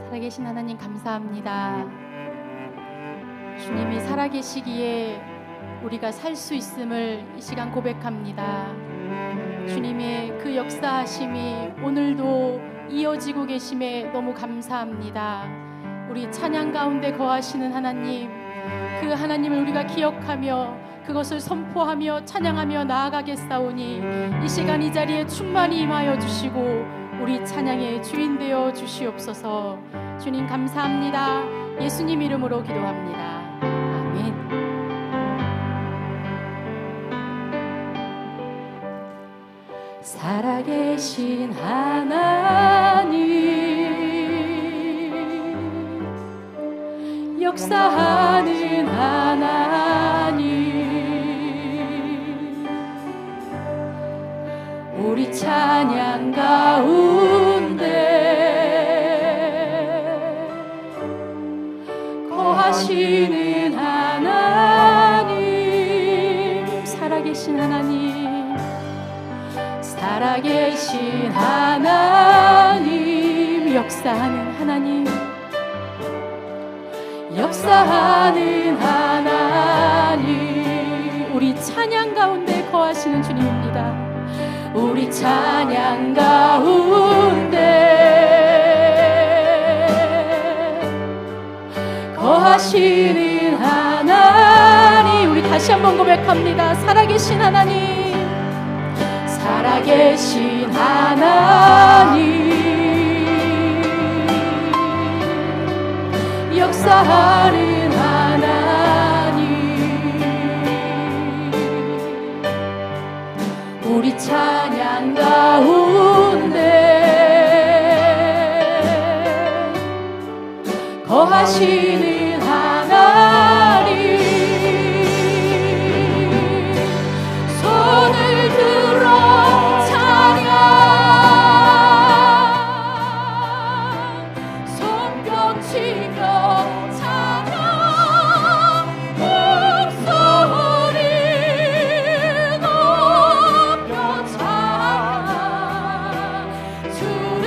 살아계신 하나님 감사합니다. 주님이 살아계시기에 우리가 살 수 있음을 이 시간 고백합니다. 주님의 그 역사하심이 오늘도 이어지고 계심에 너무 감사합니다. 우리 찬양 가운데 거하시는 하나님, 그 하나님을 우리가 기억하며 그것을 선포하며 찬양하며 나아가겠사오니 이 시간 이 자리에 충만히 임하여 주시고 우리 찬양의 주인 되어 주시옵소서. 주님 감사합니다. 예수님 이름으로 기도합니다. 아멘. 살아계신 하나님, 역사하는 하나님, 우리 찬양 가운데 거하시는 하나님, 살아계신 하나님, 살아계신 하나님, 역사하는 하나님, 역사하는 하나님, 우리 찬양 가운데 거하시는 주님입니다. 우리 찬양 가운데 거하시는 하나님, 우리 다시 한번 고백합니다. 살아계신 하나님, 살아계신 하나님, 역사하는 하나님, 우리 찬양 가운데 거하시는 하나님, 손을 들어 찬양, 손뼉치며 찬양, 목소리 높여 찬양, 주를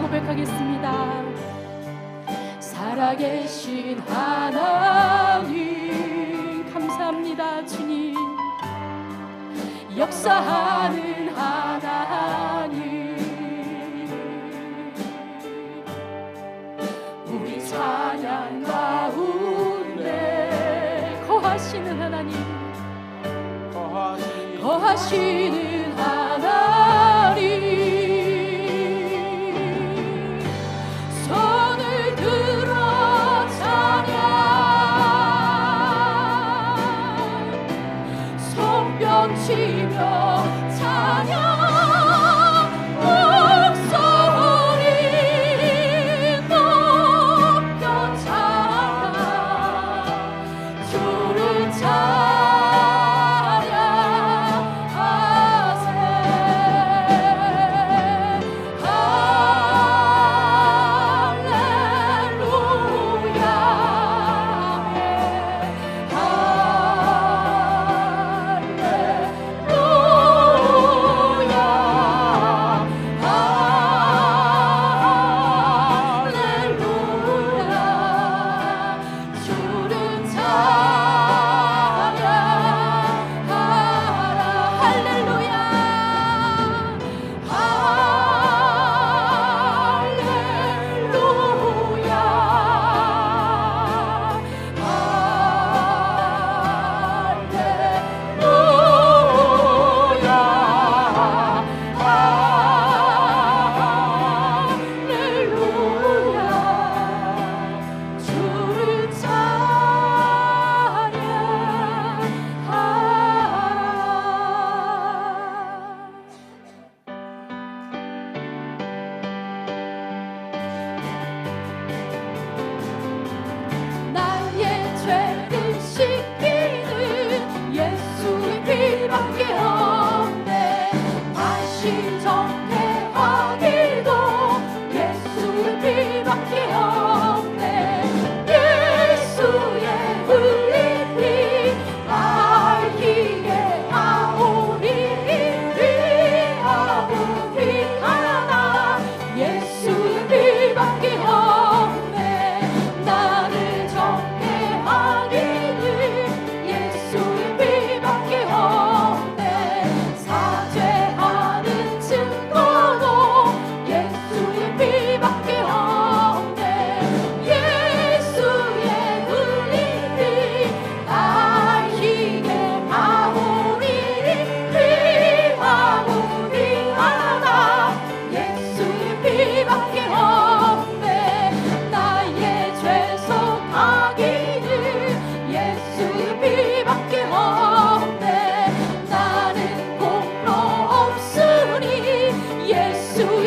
고백하겠습니다. 살아계신 하나님, 감사합니다. 주님, 역사하는 하나님, 우리 찬양 가운데 거하시는 하나님, 거하시는 하나님, 손을 들어 찬양, 손뼉치며 찬양, 목소리 높여 찬양, 주를 찬양하라.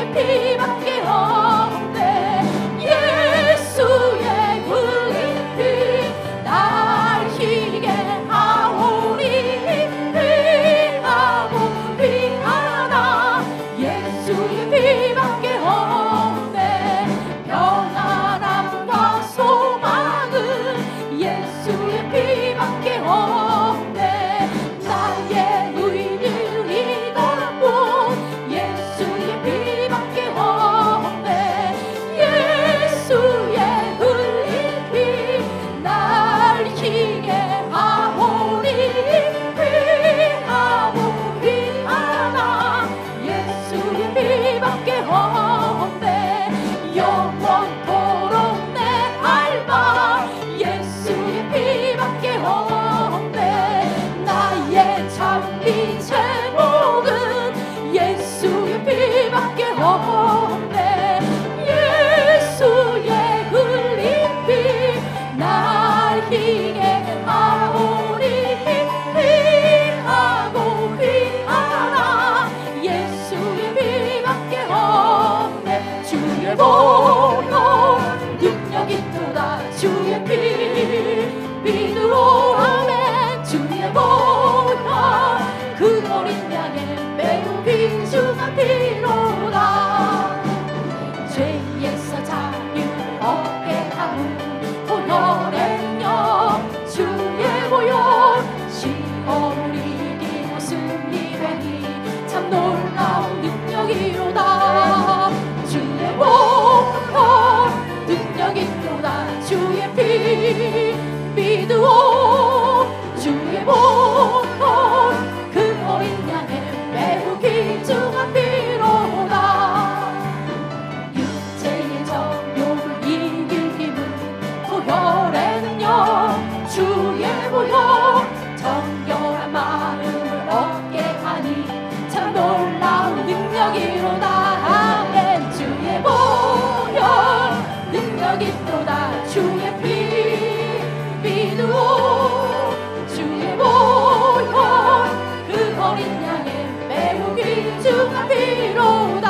예수의 피밖에 없네. 예수의 흘린 피 날 희게 하오니 피하고 피하나 예수의 피밖에 없네. 평안함과 소망은 예수의 피밖에 없네. 나의 의를 이걸뿐 예수의 피밖에 없네. 예수의 흘린 피 날 희게 하오니 피하고 피하나 예수의 피밖에 없네. 영원토록 내 알바 예수의 피밖에 없네. 나의 참비 제목은 예수의 피밖에 없네. 예수의 흘린 피 날 희게 하오니 피하고 피하나 예수의 피밖에 없네. 주의 보혈 능력이 또다 주의 피 믿으오 아멘. 주의 보혈 그 어린 양의 매우 귀중한 피로다. 죄에서 자유를 얻게 하는 보혈의 능력 주의 보혈 시험을 이기고 승리되니 참 놀라운 능력이로다. 주의 보혈 능력이 또다 주의 피 믿으오 주의 보혈 그 어린 양의 매우 귀중한 피로다. 육체의 정욕을 이길 힘은 보혈의 능력 주의 보혈 정결한 마음을 얻게 하니 참 놀라운 능력이로다. 아멘. 주의 보혈 능력이 또다 주의 피 믿으오 주의 보혈 그 어린 양의 매우 귀중한 피로다.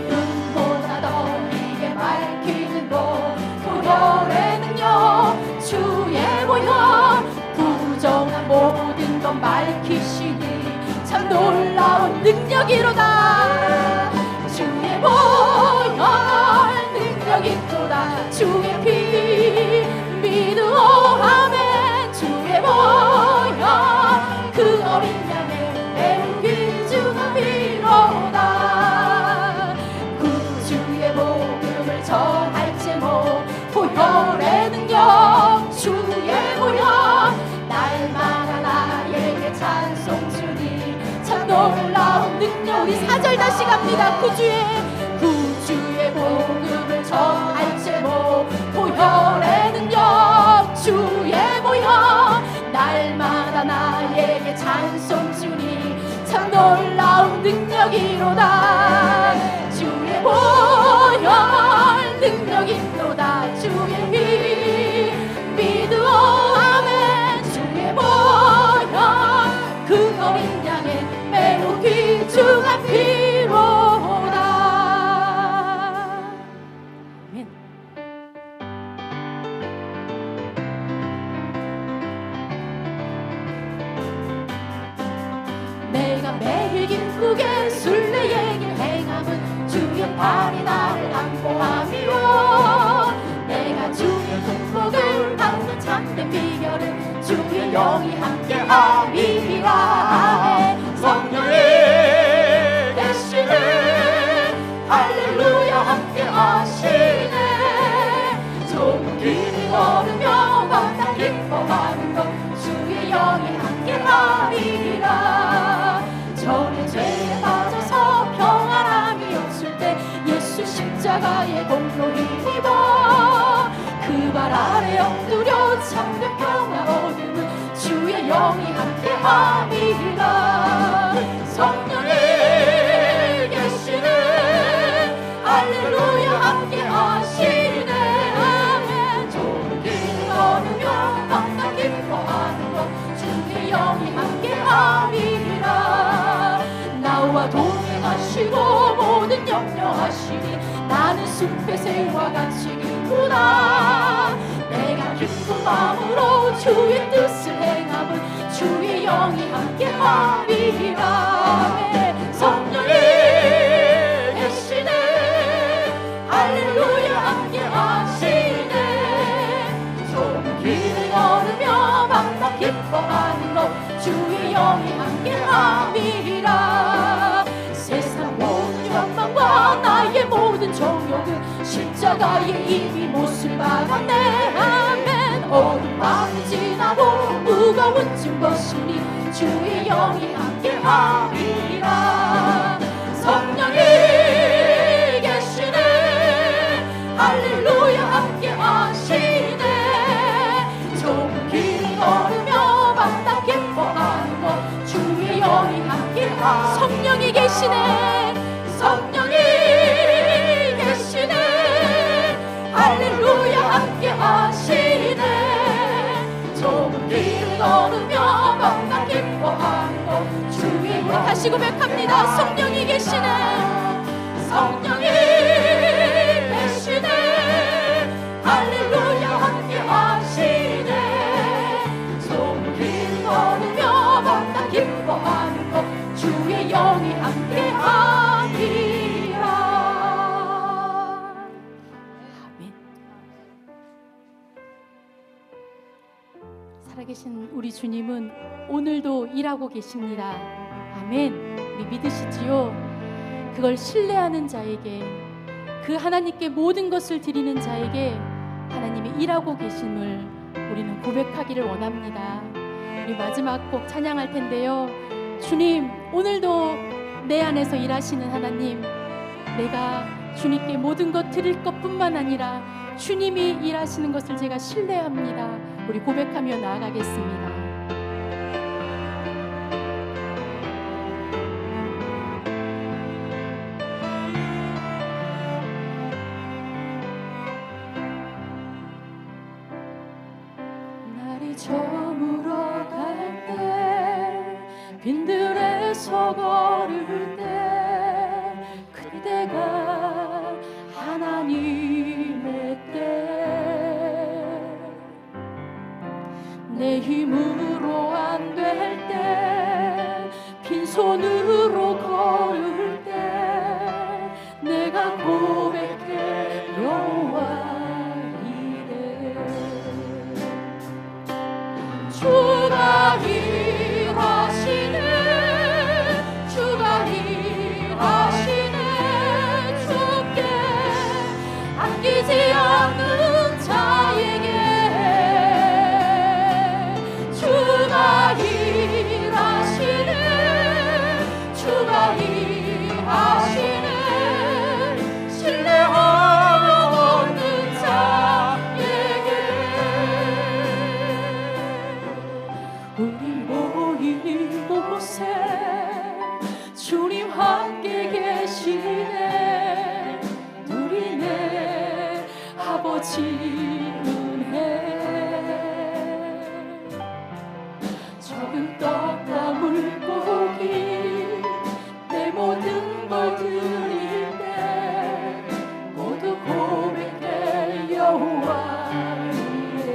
눈보다 더 희게 밝히는 것 보혈의 능력 주의 보혈 부정한 모든 것 밝히시니 참 놀라운 능력이로다. 주의 보혈 능력이 또다 주의 피 믿으오 아멘. 주의 보혈 그 어린 양의 매우 귀중한 피로다. 구주의 복음을 전할 제목 보혈의 능력 주의 보혈 날마다 나에게 찬송 주니 참 놀라운 능력. 우리 4절 다시 갑니다. 구주의 복음을 전할 제목 보혈의 능력 주의 보혈 날마다 나에게 찬송 주니 참 놀라운 능력이로다. 주의 보혈 능력이 또다 주의 피 믿으오 아멘. 주의 보혈 그 어린 양의 매우 귀중한 피로다. 아멘. 내가 매일 기쁘게 순례의 길 행함은 주의 팔이 나를 안보함이요. 내가 주의 축복을 받는 참된 비결은 주의 영이 함께함이라. 성령이 계시네 할렐루야 함께하시네. 좋은 길을 걸으며 마땅 기뻐하는 것 주의 영이 함께하리라. 전에 죄에 빠져서 평안함이 없을 때 예수 십자가의 공로 힘입어 그 발 아래 엎드려 참된 평화 얻으면 주의 영이 함께함이라. 성령이 계시네 할렐루야 함께하시네. 아멘. 좋은 길 걸으며 마땅 기뻐하는 것 주의 영이 함께함이라. 나와 동행하시고 모든 염려하시니 나는 숲의 새와 같이 기쁘다. 내가 기쁜 마음으로 주의 뜻을 행함은 주의 영이 함께하리라. 성령이 계시네 할렐루야 함께하시네. 좁은 길을 걸으며 밤낮 기뻐하는 것 주의 영이 함께하리라. 세상 모든 욕망과 나의 모든 정욕은 십자가에 이미 못을 박았네. 아멘. 어둠 밤이 지나고 무거운 짐 벗으니 주의 영이 함께하리라. 성령이 계시네 할렐루야 함께하시네. 좁은 길을 걸으며 밤낮 기뻐하는 것 주의 영이 함께하리라. 성령이 계시네. 성령이 계시네 할렐루야 함께하시네. 좁은 길을 걸으며 밤낮 기뻐하는 것 주의 영이 다시 고백합니다. 성령이 계시네. 성령이 계시네 할렐루야 함께하시네. 좁은 길을 걸으며 밤낮 기뻐하는 것 주의 영이 함께하리라. 아멘. 살아계신 우리 주님은 오늘도 일하고 계십니다. 아멘. 우리 믿으시지요? 그걸 신뢰하는 자에게, 그 하나님께 모든 것을 드리는 자에게 하나님이 일하고 계심을 우리는 고백하기를 원합니다. 우리 마지막 곡 찬양할 텐데요. 주님, 오늘도 내 안에서 일하시는 하나님, 내가 주님께 모든 것 드릴 것뿐만 아니라 주님이 일하시는 것을 제가 신뢰합니다. 우리 고백하며 나아가겠습니다. 날이 저물어 갈 때, 빈들에서 걸을 때, 그때가 하나님의 때, 내 힘으로 안 될 때, 빈손으로 걸을 때, 내가 고백해 여호와 이래. 주가 일하시네, 주가 일하시네. 주께 아끼지 않는 자에게 주가 일하시네, 주가 일하시네. 신뢰하며 얻는 자에게 우리 모인 이곳에 주님 함께 계시네. 누리네 아버지 은혜. 적은 떡과 물고기 내 모든 걸 드릴 때 모두 고백해 여호와 이래.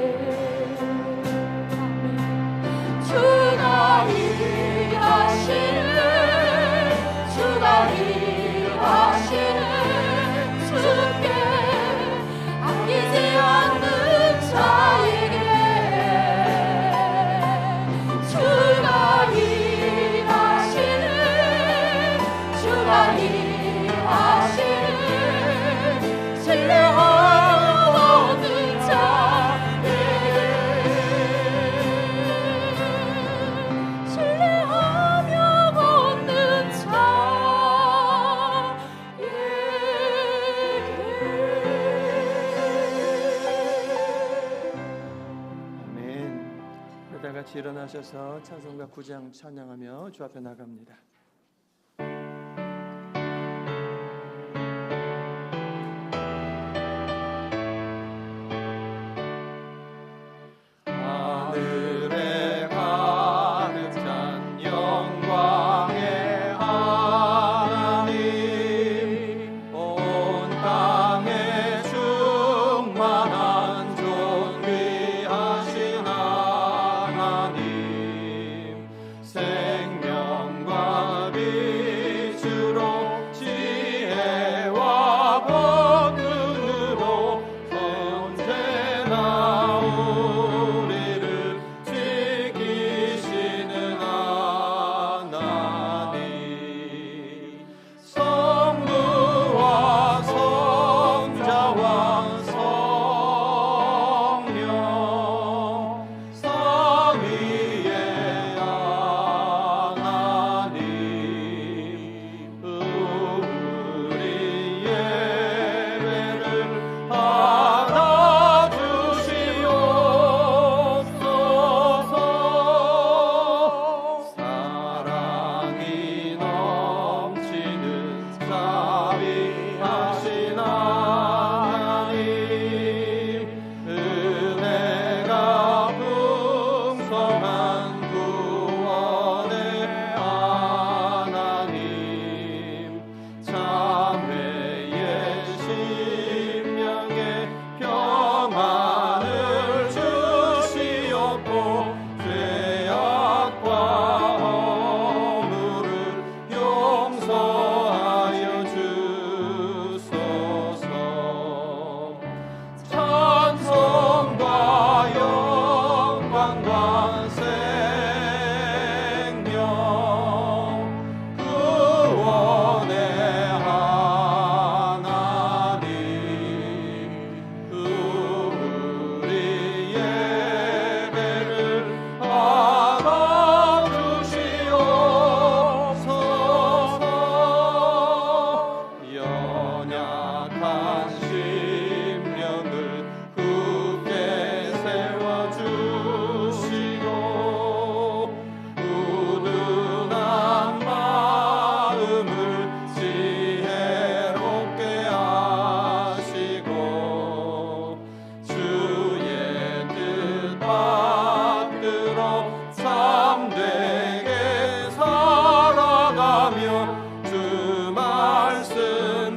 주가 일하시네, 주가 일하시네. 주께 아끼지 않는 자에게 주가 일하시네, 주가 일하시네. 신뢰하며 얻는 자에게 신뢰하며 얻는 아멘. 다 같이 일어나셔서 찬송가 9장 찬양하며 주 앞에 나갑니다. 하늘에 가득 찬 영광의 하나님,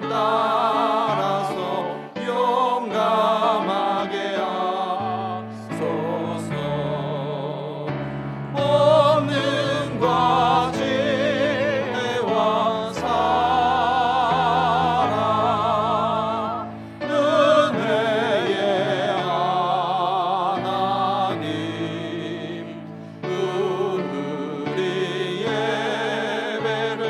따라서 용감하게 하소서. 권능과 지혜와 사랑 은혜의 하나님 우리 예배를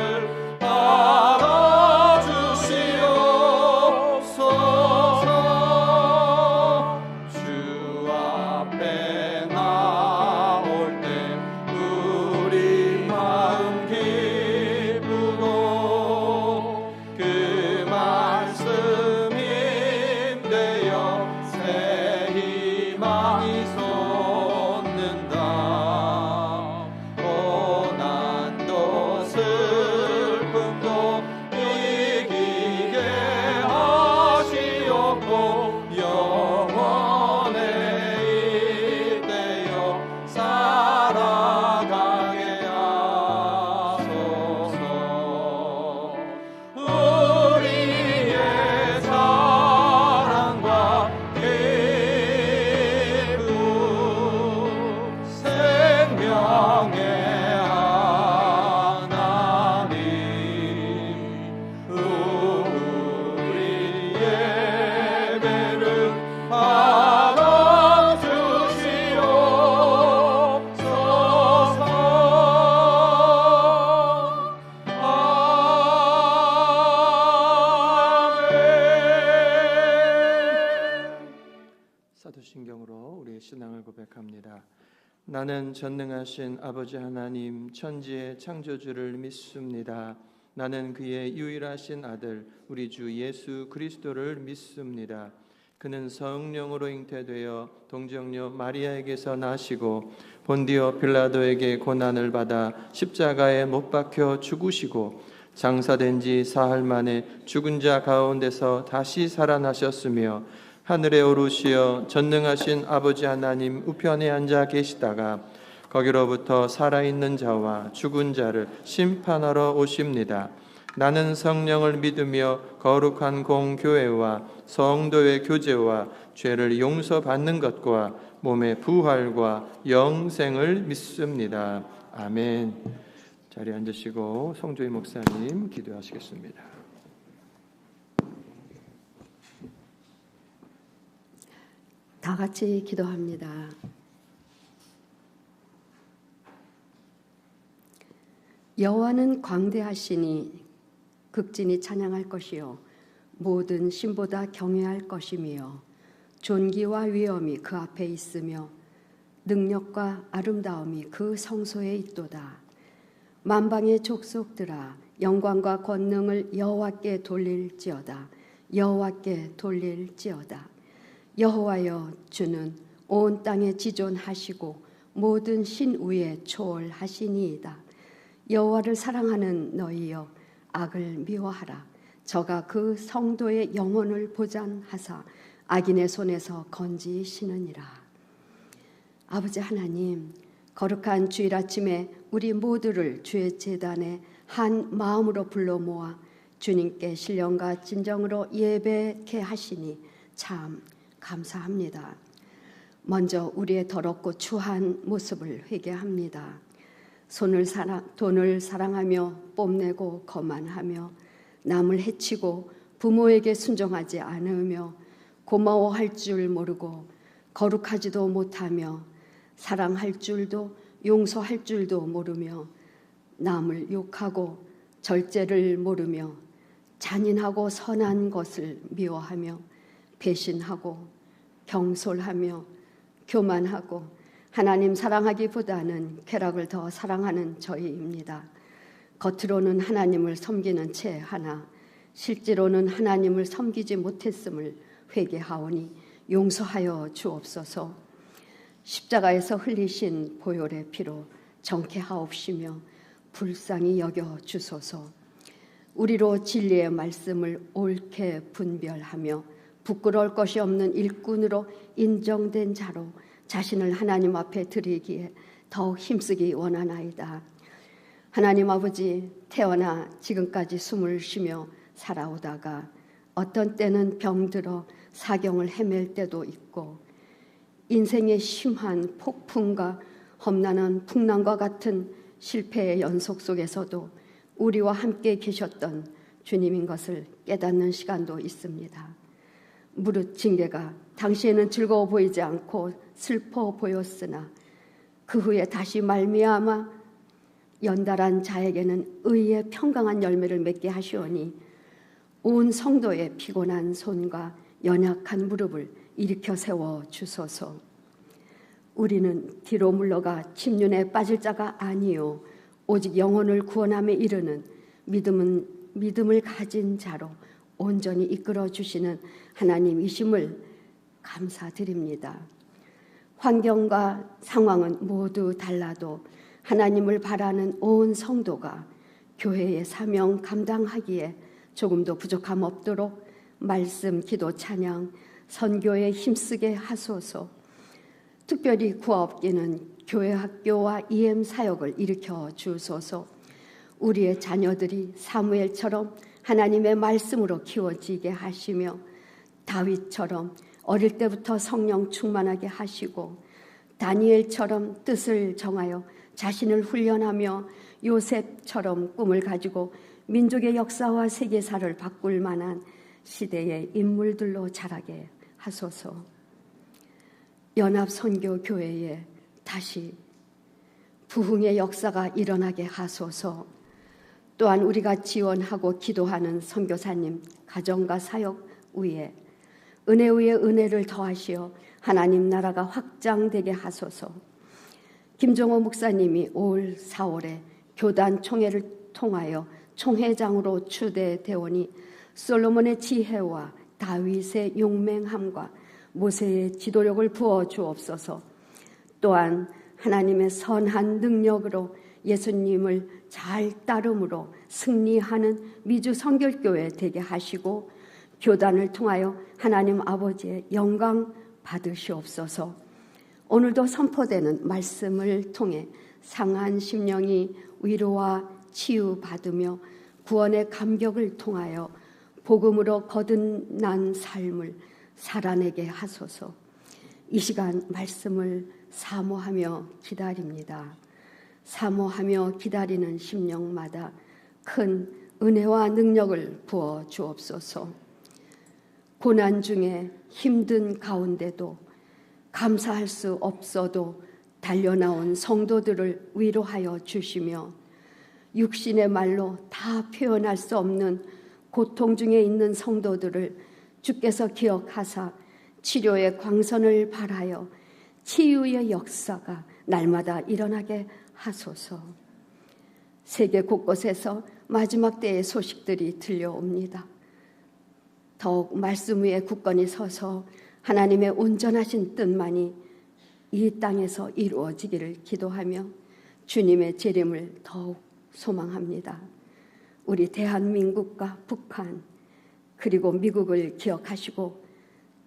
받아주시옵소서. 주 앞에 나올 때 우리 마음 기쁘고 그 말씀 힘되어 새 희망이 솟는다. 고난도 슬픔도 이기게 하시옵고 영원에 이때여 살아가게 하소서. 우리의 사랑과 기쁨 생명의 하나님 우리 예배를 받아주시옵소서. 아멘. 사도신경으로 우리의 신앙을 고백합니다. 나는 전능하신 아버지 하나님 천지의 창조주를 믿습니다. 나는 그의 유일하신 아들 우리 주 예수 그리스도를 믿습니다. 그는 성령으로 잉태되어 동정녀 마리아에게서 나시고 본디오 빌라도에게 고난을 받아 십자가에 못 박혀 죽으시고 장사된 지 사흘 만에 죽은 자 가운데서 다시 살아나셨으며 하늘에 오르시어 전능하신 아버지 하나님 우편에 앉아 계시다가 거기로부터 살아있는 자와 죽은 자를 심판하러 오십니다. 나는 성령을 믿으며 거룩한 공교회와 성도의 교제와 죄를 용서받는 것과 몸의 부활과 영생을 믿습니다. 아멘. 자리에 앉으시고 성조희 목사님 기도하시겠습니다. 다 같이 기도합니다. 여호와는 광대하시니 극진히 찬양할 것이요 모든 신보다 경외할 것이며 존귀와 위엄이 그 앞에 있으며 능력과 아름다움이 그 성소에 있도다. 만방의 족속들아 영광과 권능을 여호와께 돌릴지어다. 여호와께 돌릴지어다. 여호와여 주는 온 땅에 지존하시고 모든 신 위에 초월하시니이다. 여호와를 사랑하는 너희여 악을 미워하라. 저가 그 성도의 영혼을 보전하사 악인의 손에서 건지시느니라. 아버지 하나님, 거룩한 주일 아침에 우리 모두를 주의 제단에 한 마음으로 불러 모아 주님께 신령과 진정으로 예배케 하시니 참 감사합니다. 먼저 우리의 더럽고 추한 모습을 회개합니다. 돈을 사랑하며 뽐내고 거만하며 남을 해치고 부모에게 순종하지 않으며 고마워할 줄 모르고 거룩하지도 못하며 사랑할 줄도 용서할 줄도 모르며 남을 욕하고 절제를 모르며 잔인하고 선한 것을 미워하며 배신하고 경솔하며 교만하고 하나님 사랑하기보다는 쾌락을 더 사랑하는 저희입니다. 겉으로는 하나님을 섬기는 채 하나 실제로는 하나님을 섬기지 못했음을 회개하오니 용서하여 주옵소서. 십자가에서 흘리신 보혈의 피로 정케하옵시며 불쌍히 여겨 주소서. 우리로 진리의 말씀을 옳게 분별하며 부끄러울 것이 없는 일꾼으로 인정된 자로 자신을 하나님 앞에 드리기에 더욱 힘쓰기 원하나이다. 하나님 아버지, 태어나 지금까지 숨을 쉬며 살아오다가 어떤 때는 병들어 사경을 헤맬 때도 있고 인생의 심한 폭풍과 험난한 풍랑과 같은 실패의 연속 속에서도 우리와 함께 계셨던 주님인 것을 깨닫는 시간도 있습니다. 무릇 징계가 당시에는 즐거워 보이지 않고 슬퍼 보였으나 그 후에 다시 말미암아 연달한 자에게는 의의 평강한 열매를 맺게 하시오니 온 성도의 피곤한 손과 연약한 무릎을 일으켜 세워 주소서. 우리는 뒤로 물러가 침륜에 빠질 자가 아니요 오직 영혼을 구원함에 이르는 믿음을 가진 자로 온전히 이끌어 주시는 하나님이심을 감사드립니다. 환경과 상황은 모두 달라도 하나님을 바라는 온 성도가 교회의 사명 감당하기에 조금도 부족함 없도록 말씀, 기도, 찬양, 선교에 힘쓰게 하소서. 특별히 구하옵기는 교회 학교와 EM 사역을 일으켜 주소서. 우리의 자녀들이 사무엘처럼 하나님의 말씀으로 키워지게 하시며 다윗처럼 어릴 때부터 성령 충만하게 하시고 다니엘처럼 뜻을 정하여 자신을 훈련하며 요셉처럼 꿈을 가지고 민족의 역사와 세계사를 바꿀 만한 시대의 인물들로 자라게 하소서. 연합선교교회에 다시 부흥의 역사가 일어나게 하소서. 또한 우리가 지원하고 기도하는 선교사님 가정과 사역 위에 은혜 위에 은혜를 더하시어 하나님 나라가 확장되게 하소서. 김종호 목사님이 올 4월에 교단 총회를 통하여 총회장으로 추대되오니 솔로몬의 지혜와 다윗의 용맹함과 모세의 지도력을 부어 주옵소서. 또한 하나님의 선한 능력으로 예수님을 잘 따름으로 승리하는 미주 성결교회 되게 하시고 교단을 통하여 하나님 아버지의 영광 받으시옵소서. 오늘도 선포되는 말씀을 통해 상한 심령이 위로와 치유받으며 구원의 감격을 통하여 복음으로 거듭난 삶을 살아내게 하소서. 이 시간 말씀을 사모하며 기다립니다. 사모하며 기다리는 심령마다 큰 은혜와 능력을 부어 주옵소서. 고난 중에 힘든 가운데도 감사할 수 없어도 달려나온 성도들을 위로하여 주시며 육신의 말로 다 표현할 수 없는 고통 중에 있는 성도들을 주께서 기억하사 치료의 광선을 발하여 치유의 역사가 날마다 일어나게 하소서. 세계 곳곳에서 마지막 때의 소식들이 들려옵니다. 더욱 말씀 위에 굳건히 서서 하나님의 온전하신 뜻만이 이 땅에서 이루어지기를 기도하며 주님의 재림을 더욱 소망합니다. 우리 대한민국과 북한 그리고 미국을 기억하시고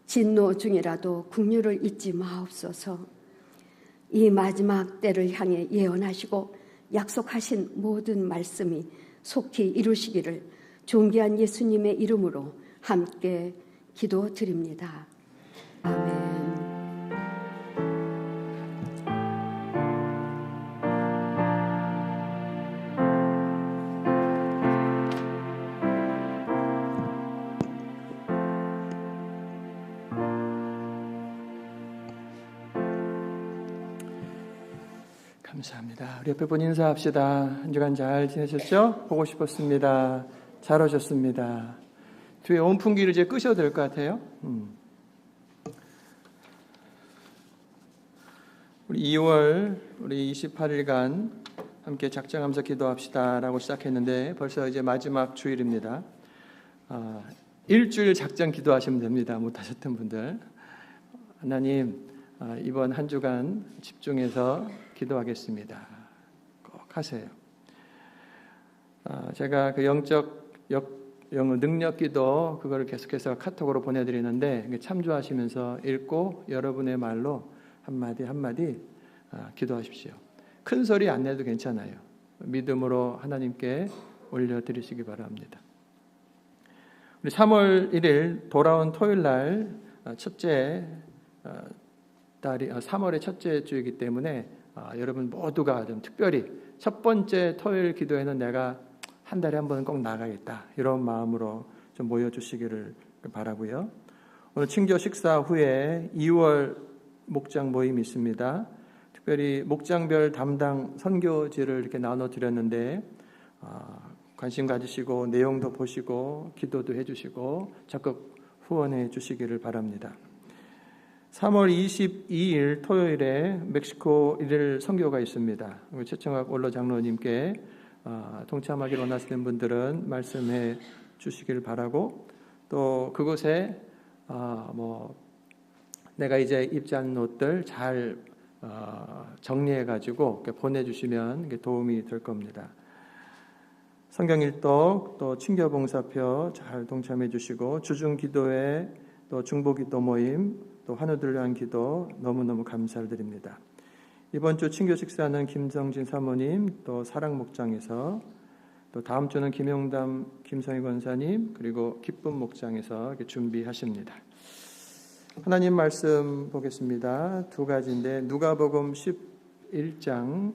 진노 중이라도 국류를 잊지 마옵소서. 이 마지막 때를 향해 예언하시고 약속하신 모든 말씀이 속히 이루시기를 존귀한 예수님의 이름으로 함께 기도드립니다. 아멘. 감사합니다. 우리 옆에 분 인사합시다. 한 주간 잘 지내셨죠? 보고 싶었습니다. 잘 오셨습니다. 뒤에 온풍기를 이제 끄셔도 될 것 같아요. 우리 2월 우리 28일간 함께 작정하면서 기도합시다라고 시작했는데 벌써 이제 마지막 주일입니다. 일주일 작정 기도하시면 됩니다. 못하셨던 분들. 하나님 이번 한 주간 집중해서 기도하겠습니다. 꼭 하세요. 제가 그 영적 능력 기도 그거를 계속해서 카톡으로 보내드리는데 참조하시면서 읽고 여러분의 말로 한마디 한마디 기도하십시오. 큰 소리 안 내도 괜찮아요. 믿음으로 하나님께 올려드리시기 바랍니다. 3월 1일 돌아온 토요일 날 첫째 달이 3월의 첫째 주이기 때문에 여러분 모두가 좀 특별히 첫 번째 토요일 기도에는 내가 한 달에 한 번은 꼭 나가겠다 이런 마음으로 좀 모여주시기를 바라고요. 오늘 친교 식사 후에 2월 목장 모임이 있습니다. 특별히 목장별 담당 선교지를 이렇게 나눠드렸는데 관심 가지시고 내용도 보시고 기도도 해주시고 적극 후원해 주시기를 바랍니다. 3월 22일 토요일에 멕시코 1일 선교가 있습니다. 최청학 원로 장로님께 동참하기를 원하시는 분들은 말씀해 주시기를 바라고, 또 그곳에 내가 이제 입지한 옷들 잘 정리해 가지고 보내주시면 도움이 될 겁니다. 성경일독 또 친교봉사표 잘 동참해 주시고, 주중기도회 또 중보기도 모임 또 한우들 위한 기도 너무너무 감사를 드립니다. 이번 주 친교 식사는 김성진 사모님 또 사랑목장에서, 또 다음 주는 김용담 김성희 권사님 그리고 기쁨 목장에서 이렇게 준비하십니다. 하나님 말씀 보겠습니다. 두 가지인데 누가복음 11장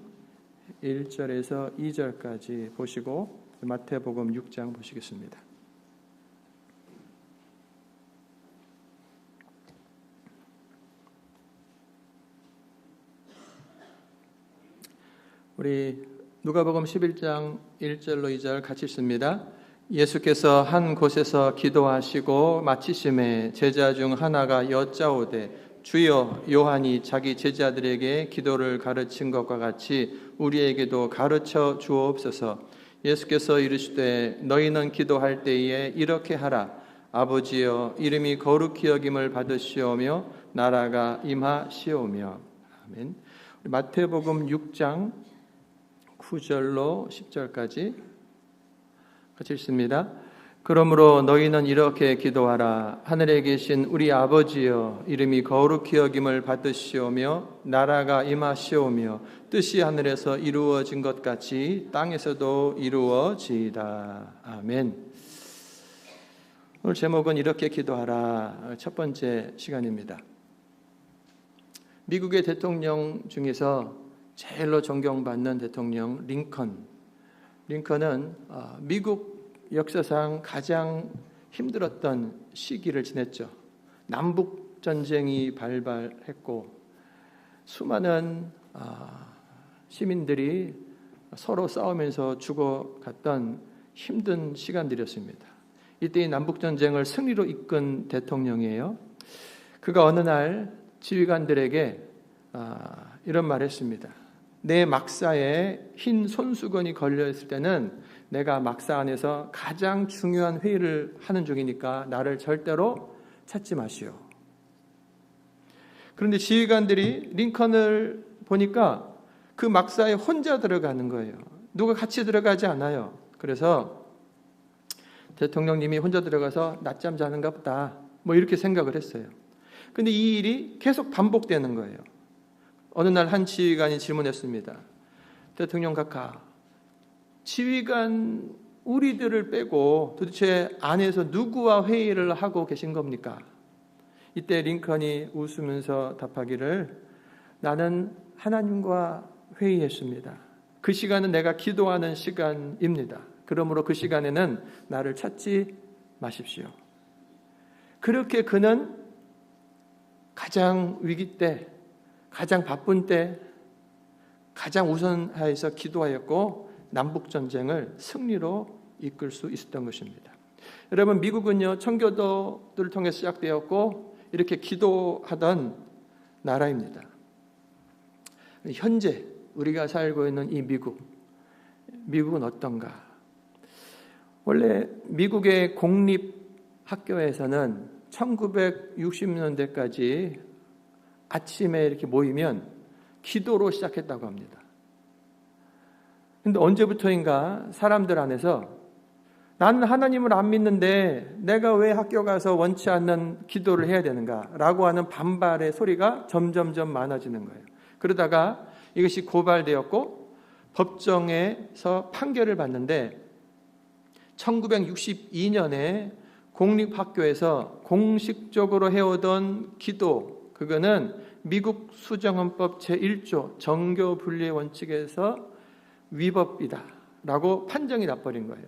1절에서 2절까지 보시고 마태복음 6장 보시겠습니다. 우리 누가복음 11장 1절로 2절 같이 읽습니다. 예수께서 한 곳에서 기도하시고 마치심에 제자 중 하나가 여짜오되 주여, 요한이 자기 제자들에게 기도를 가르친 것과 같이 우리에게도 가르쳐 주옵소서. 예수께서 이르시되 너희는 기도할 때에 이렇게 하라. 아버지여, 이름이 거룩히 여김을 받으시오며 나라가 임하시오며. 아멘. 마태복음 6장 9절로 10절까지 같이 읽습니다. 그러므로 너희는 이렇게 기도하라. 하늘에 계신 우리 아버지여, 이름이 거룩히 여김을 받으시오며 나라가 임하시오며 뜻이 하늘에서 이루어진 것 같이 땅에서도 이루어지이다. 아멘. 오늘 제목은 이렇게 기도하라. 첫 번째 시간입니다. 미국의 대통령 중에서 제일로 존경받는 대통령 링컨은 미국 역사상 가장 힘들었던 시기를 지냈죠. 남북 전쟁이 발발했고 수많은 시민들이 서로 싸우면서 죽어갔던 힘든 시간들이었습니다. 이때 이 남북 전쟁을 승리로 이끈 대통령이에요. 그가 어느 날 지휘관들에게 이런 말을 했습니다. 내 막사에 흰 손수건이 걸려있을 때는 내가 막사 안에서 가장 중요한 회의를 하는 중이니까 나를 절대로 찾지 마시오. 그런데 지휘관들이 링컨을 보니까 그 막사에 혼자 들어가는 거예요. 누가 같이 들어가지 않아요. 그래서 대통령님이 혼자 들어가서 낮잠 자는가 보다 이렇게 생각을 했어요. 그런데 이 일이 계속 반복되는 거예요. 어느 날 한 지휘관이 질문했습니다. 대통령 각하, 지휘관 우리들을 빼고 도대체 안에서 누구와 회의를 하고 계신 겁니까? 이때 링컨이 웃으면서 답하기를, 나는 하나님과 회의했습니다. 그 시간은 내가 기도하는 시간입니다. 그러므로 그 시간에는 나를 찾지 마십시오. 그렇게 그는 가장 위기 때, 가장 바쁜 때 가장 우선하여서 기도하였고 남북전쟁을 승리로 이끌 수 있었던 것입니다. 여러분, 미국은요 청교도들을 통해 시작되었고 이렇게 기도하던 나라입니다. 현재 우리가 살고 있는 이 미국은 어떤가? 원래 미국의 공립학교에서는 1960년대까지 아침에 이렇게 모이면 기도로 시작했다고 합니다. 그런데 언제부터인가 사람들 안에서 나는 하나님을 안 믿는데 내가 왜 학교 가서 원치 않는 기도를 해야 되는가? 라고 하는 반발의 소리가 점점점 많아지는 거예요. 그러다가 이것이 고발되었고 법정에서 판결을 받는데 1962년에 공립학교에서 공식적으로 해오던 기도, 그거는 미국 수정헌법 제1조 정교 분리의 원칙에서 위법이다 라고 판정이 나버린 거예요.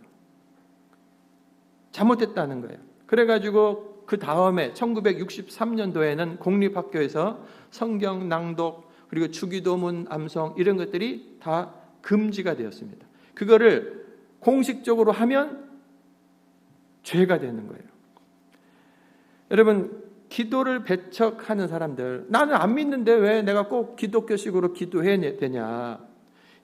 잘못됐다는 거예요. 그래가지고 그 다음에 1963년도에는 공립학교에서 성경 낭독 그리고 주기도문 암송 이런 것들이 다 금지가 되었습니다. 그거를 공식적으로 하면 죄가 되는 거예요. 여러분, 기도를 배척하는 사람들, 나는 안 믿는데 왜 내가 꼭 기독교식으로 기도해야 되냐,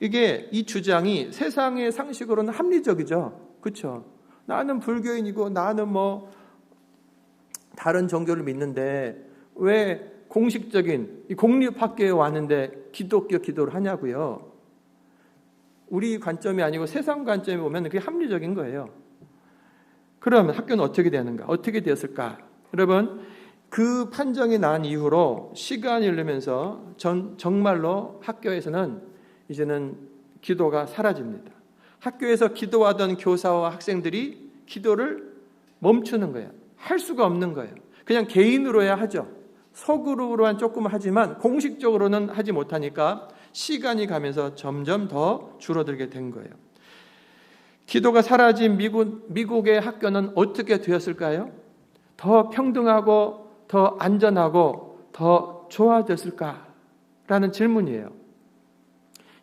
이게 이 주장이 세상의 상식으로는 합리적이죠. 그렇죠? 나는 불교인이고 나는 뭐 다른 종교를 믿는데 왜 공식적인 이 공립학교에 왔는데 기독교 기도를 하냐고요. 우리 관점이 아니고 세상 관점에 보면 그게 합리적인 거예요. 그러면 학교는 어떻게 되는가? 어떻게 되었을까? 여러분, 그 판정이 난 이후로 시간이 흐르면서 정말로 학교에서는 이제는 기도가 사라집니다. 학교에서 기도하던 교사와 학생들이 기도를 멈추는 거예요. 할 수가 없는 거예요. 그냥 개인으로 해야 하죠. 소그룹으로만 조금 하지만 공식적으로는 하지 못하니까 시간이 가면서 점점 더 줄어들게 된 거예요. 기도가 사라진 미국의 학교는 어떻게 되었을까요? 더 평등하고 더 안전하고 더 좋아졌을까라는 질문이에요.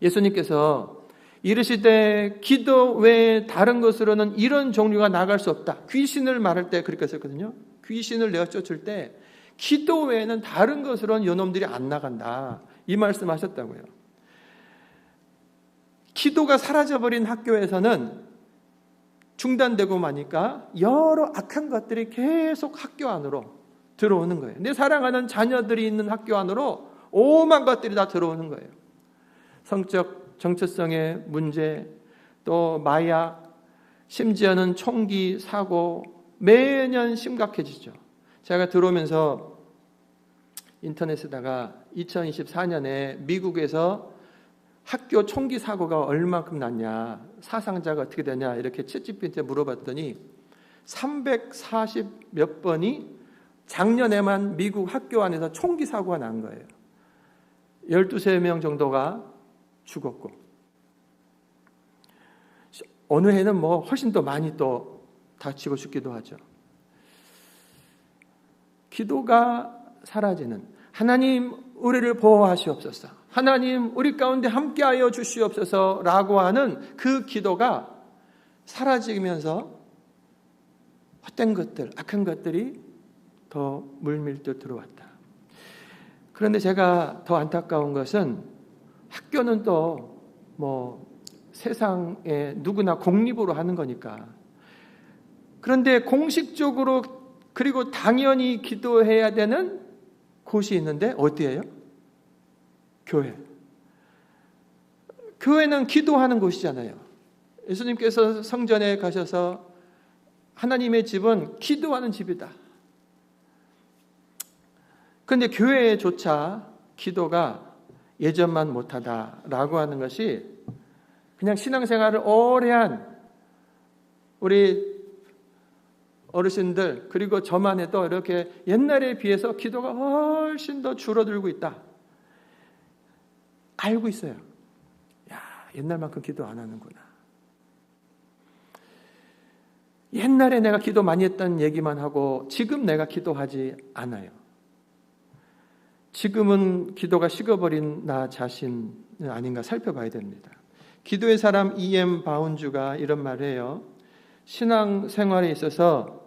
예수님께서 이르시되 기도 외에 다른 것으로는 이런 종류가 나갈 수 없다. 귀신을 말할 때 그렇게 했었거든요. 귀신을 내어 쫓을 때 기도 외에는 다른 것으로는 요놈들이 안 나간다. 이 말씀하셨다고요. 기도가 사라져버린 학교에서는 중단되고 마니까 여러 악한 것들이 계속 학교 안으로 들어오는 거예요. 내 사랑하는 자녀들이 있는 학교 안으로 오만 것들이 다 들어오는 거예요. 성적 정체성의 문제, 또 마약, 심지어는 총기 사고 매년 심각해지죠. 제가 들어오면서 인터넷에다가 2024년에 미국에서 학교 총기 사고가 얼마큼 났냐, 사상자가 어떻게 되냐 이렇게 챗GPT한테 물어봤더니 340 몇 번이 작년에만 미국 학교 안에서 총기 사고가 난 거예요. 12명 정도가 죽었고, 어느 해는 뭐 훨씬 더 많이 또 다치고 죽기도 하죠. 기도가 사라지는, 하나님 우리를 보호하시옵소서, 하나님 우리 가운데 함께하여 주시옵소서 라고 하는 그 기도가 사라지면서 헛된 것들, 악한 것들이 더 물밀듯 들어왔다. 그런데 제가 더 안타까운 것은 학교는 또 뭐 세상에 누구나 공립으로 하는 거니까, 그런데 공식적으로 그리고 당연히 기도해야 되는 곳이 있는데 어디예요? 교회. 교회는 기도하는 곳이잖아요. 예수님께서 성전에 가셔서 하나님의 집은 기도하는 집이다. 그런데 교회조차 기도가 예전만 못하다라고 하는 것이 그냥 신앙생활을 오래 한 우리 어르신들 그리고 저만 해도 이렇게 옛날에 비해서 기도가 훨씬 더 줄어들고 있다. 알고 있어요. 야, 옛날만큼 기도 안 하는구나. 옛날에 내가 기도 많이 했던 얘기만 하고 지금 내가 기도하지 않아요. 지금은 기도가 식어버린 나 자신은 아닌가 살펴봐야 됩니다. 기도의 사람 E.M. 바운주가 이런 말을 해요. 신앙생활에 있어서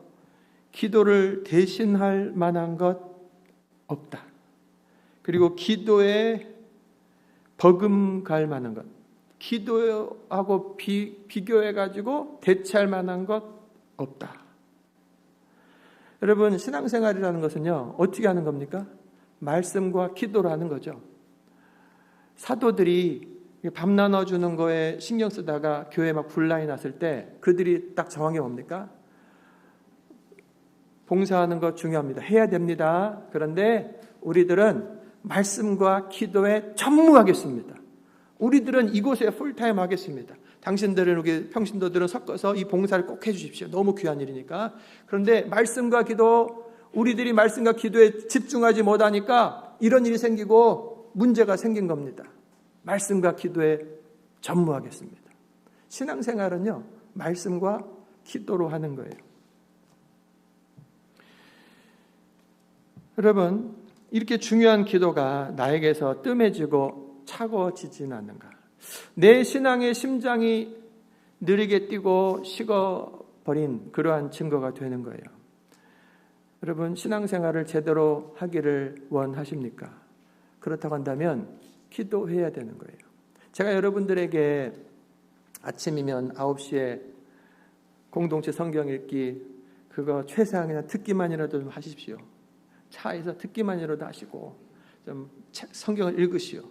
기도를 대신할 만한 것 없다. 그리고 기도에 버금갈 만한 것, 기도하고 비교해가지고 대체할 만한 것 없다. 여러분, 신앙생활이라는 것은요, 어떻게 하는 겁니까? 말씀과 기도로 하는 거죠. 사도들이 밥 나눠주는 거에 신경 쓰다가 교회 막 분란이 났을 때 그들이 딱 정한 게 뭡니까? 봉사하는 거 중요합니다. 해야 됩니다. 그런데 우리들은 말씀과 기도에 전무하겠습니다. 우리들은 이곳에 풀타임 하겠습니다. 당신들은 우리 평신도들은 섞어서 이 봉사를 꼭 해주십시오. 너무 귀한 일이니까. 그런데 말씀과 기도, 우리들이 말씀과 기도에 집중하지 못하니까 이런 일이 생기고 문제가 생긴 겁니다. 말씀과 기도에 전무하겠습니다. 신앙생활은요, 말씀과 기도로 하는 거예요. 여러분, 이렇게 중요한 기도가 나에게서 뜸해지고 차가워지지는 않는가? 내 신앙의 심장이 느리게 뛰고 식어버린 그러한 증거가 되는 거예요. 여러분, 신앙생활을 제대로 하기를 원하십니까? 그렇다고 한다면 기도해야 되는 거예요. 제가 여러분들에게 아침이면 9시에 공동체 성경 읽기, 그거 최소한 그냥 듣기만이라도 좀 하십시오. 차에서 듣기만이라도 하시고 좀 성경을 읽으시오.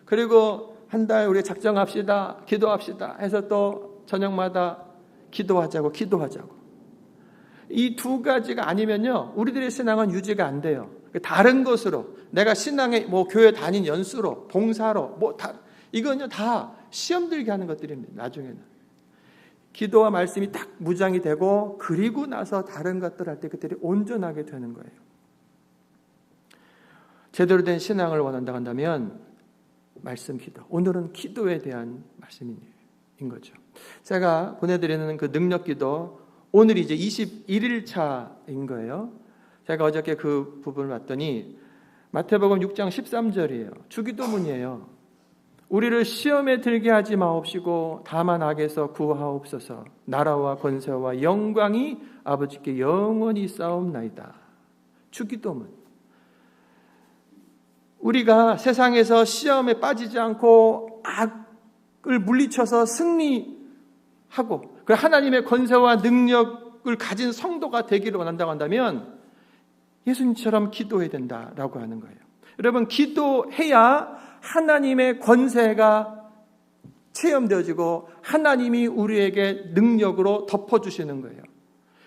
그리고 한 달 우리 작정합시다, 기도합시다 해서 또 저녁마다 기도하자고. 이 두 가지가 아니면요, 우리들의 신앙은 유지가 안 돼요. 다른 것으로, 내가 신앙의 교회 다닌 연수로, 봉사로, 이건요 다 시험 들게 하는 것들입니다. 나중에는 기도와 말씀이 딱 무장이 되고, 그리고 나서 다른 것들 할 때 그들이 온전하게 되는 거예요. 제대로 된 신앙을 원한다고 한다면 말씀, 기도. 오늘은 기도에 대한 말씀인 거죠. 제가 보내드리는 그 능력 기도, 오늘이 이제 21일 차인 거예요. 제가 어저께 그 부분을 봤더니 마태복음 6장 13절이에요. 주기도문이에요. 우리를 시험에 들게 하지 마옵시고 다만 악에서 구하옵소서. 나라와 권세와 영광이 아버지께 영원히 쌓옵나이다. 주기도문. 우리가 세상에서 시험에 빠지지 않고 악을 물리쳐서 승리하고 그 하나님의 권세와 능력을 가진 성도가 되기를 원한다고 한다면 예수님처럼 기도해야 된다라고 하는 거예요. 여러분, 기도해야 하나님의 권세가 체험되어지고 하나님이 우리에게 능력으로 덮어주시는 거예요.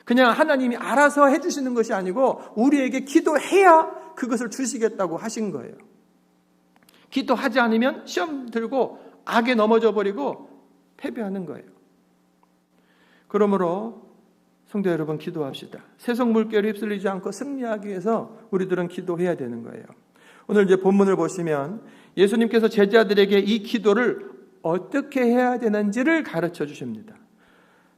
그냥 하나님이 알아서 해주시는 것이 아니고 우리에게 기도해야 그것을 주시겠다고 하신 거예요. 기도하지 않으면 시험 들고 악에 넘어져 버리고 패배하는 거예요. 그러므로 성도 여러분, 기도합시다. 세속 물결에 휩쓸리지 않고 승리하기 위해서 우리들은 기도해야 되는 거예요. 오늘 이제 본문을 보시면 예수님께서 제자들에게 이 기도를 어떻게 해야 되는지를 가르쳐 주십니다.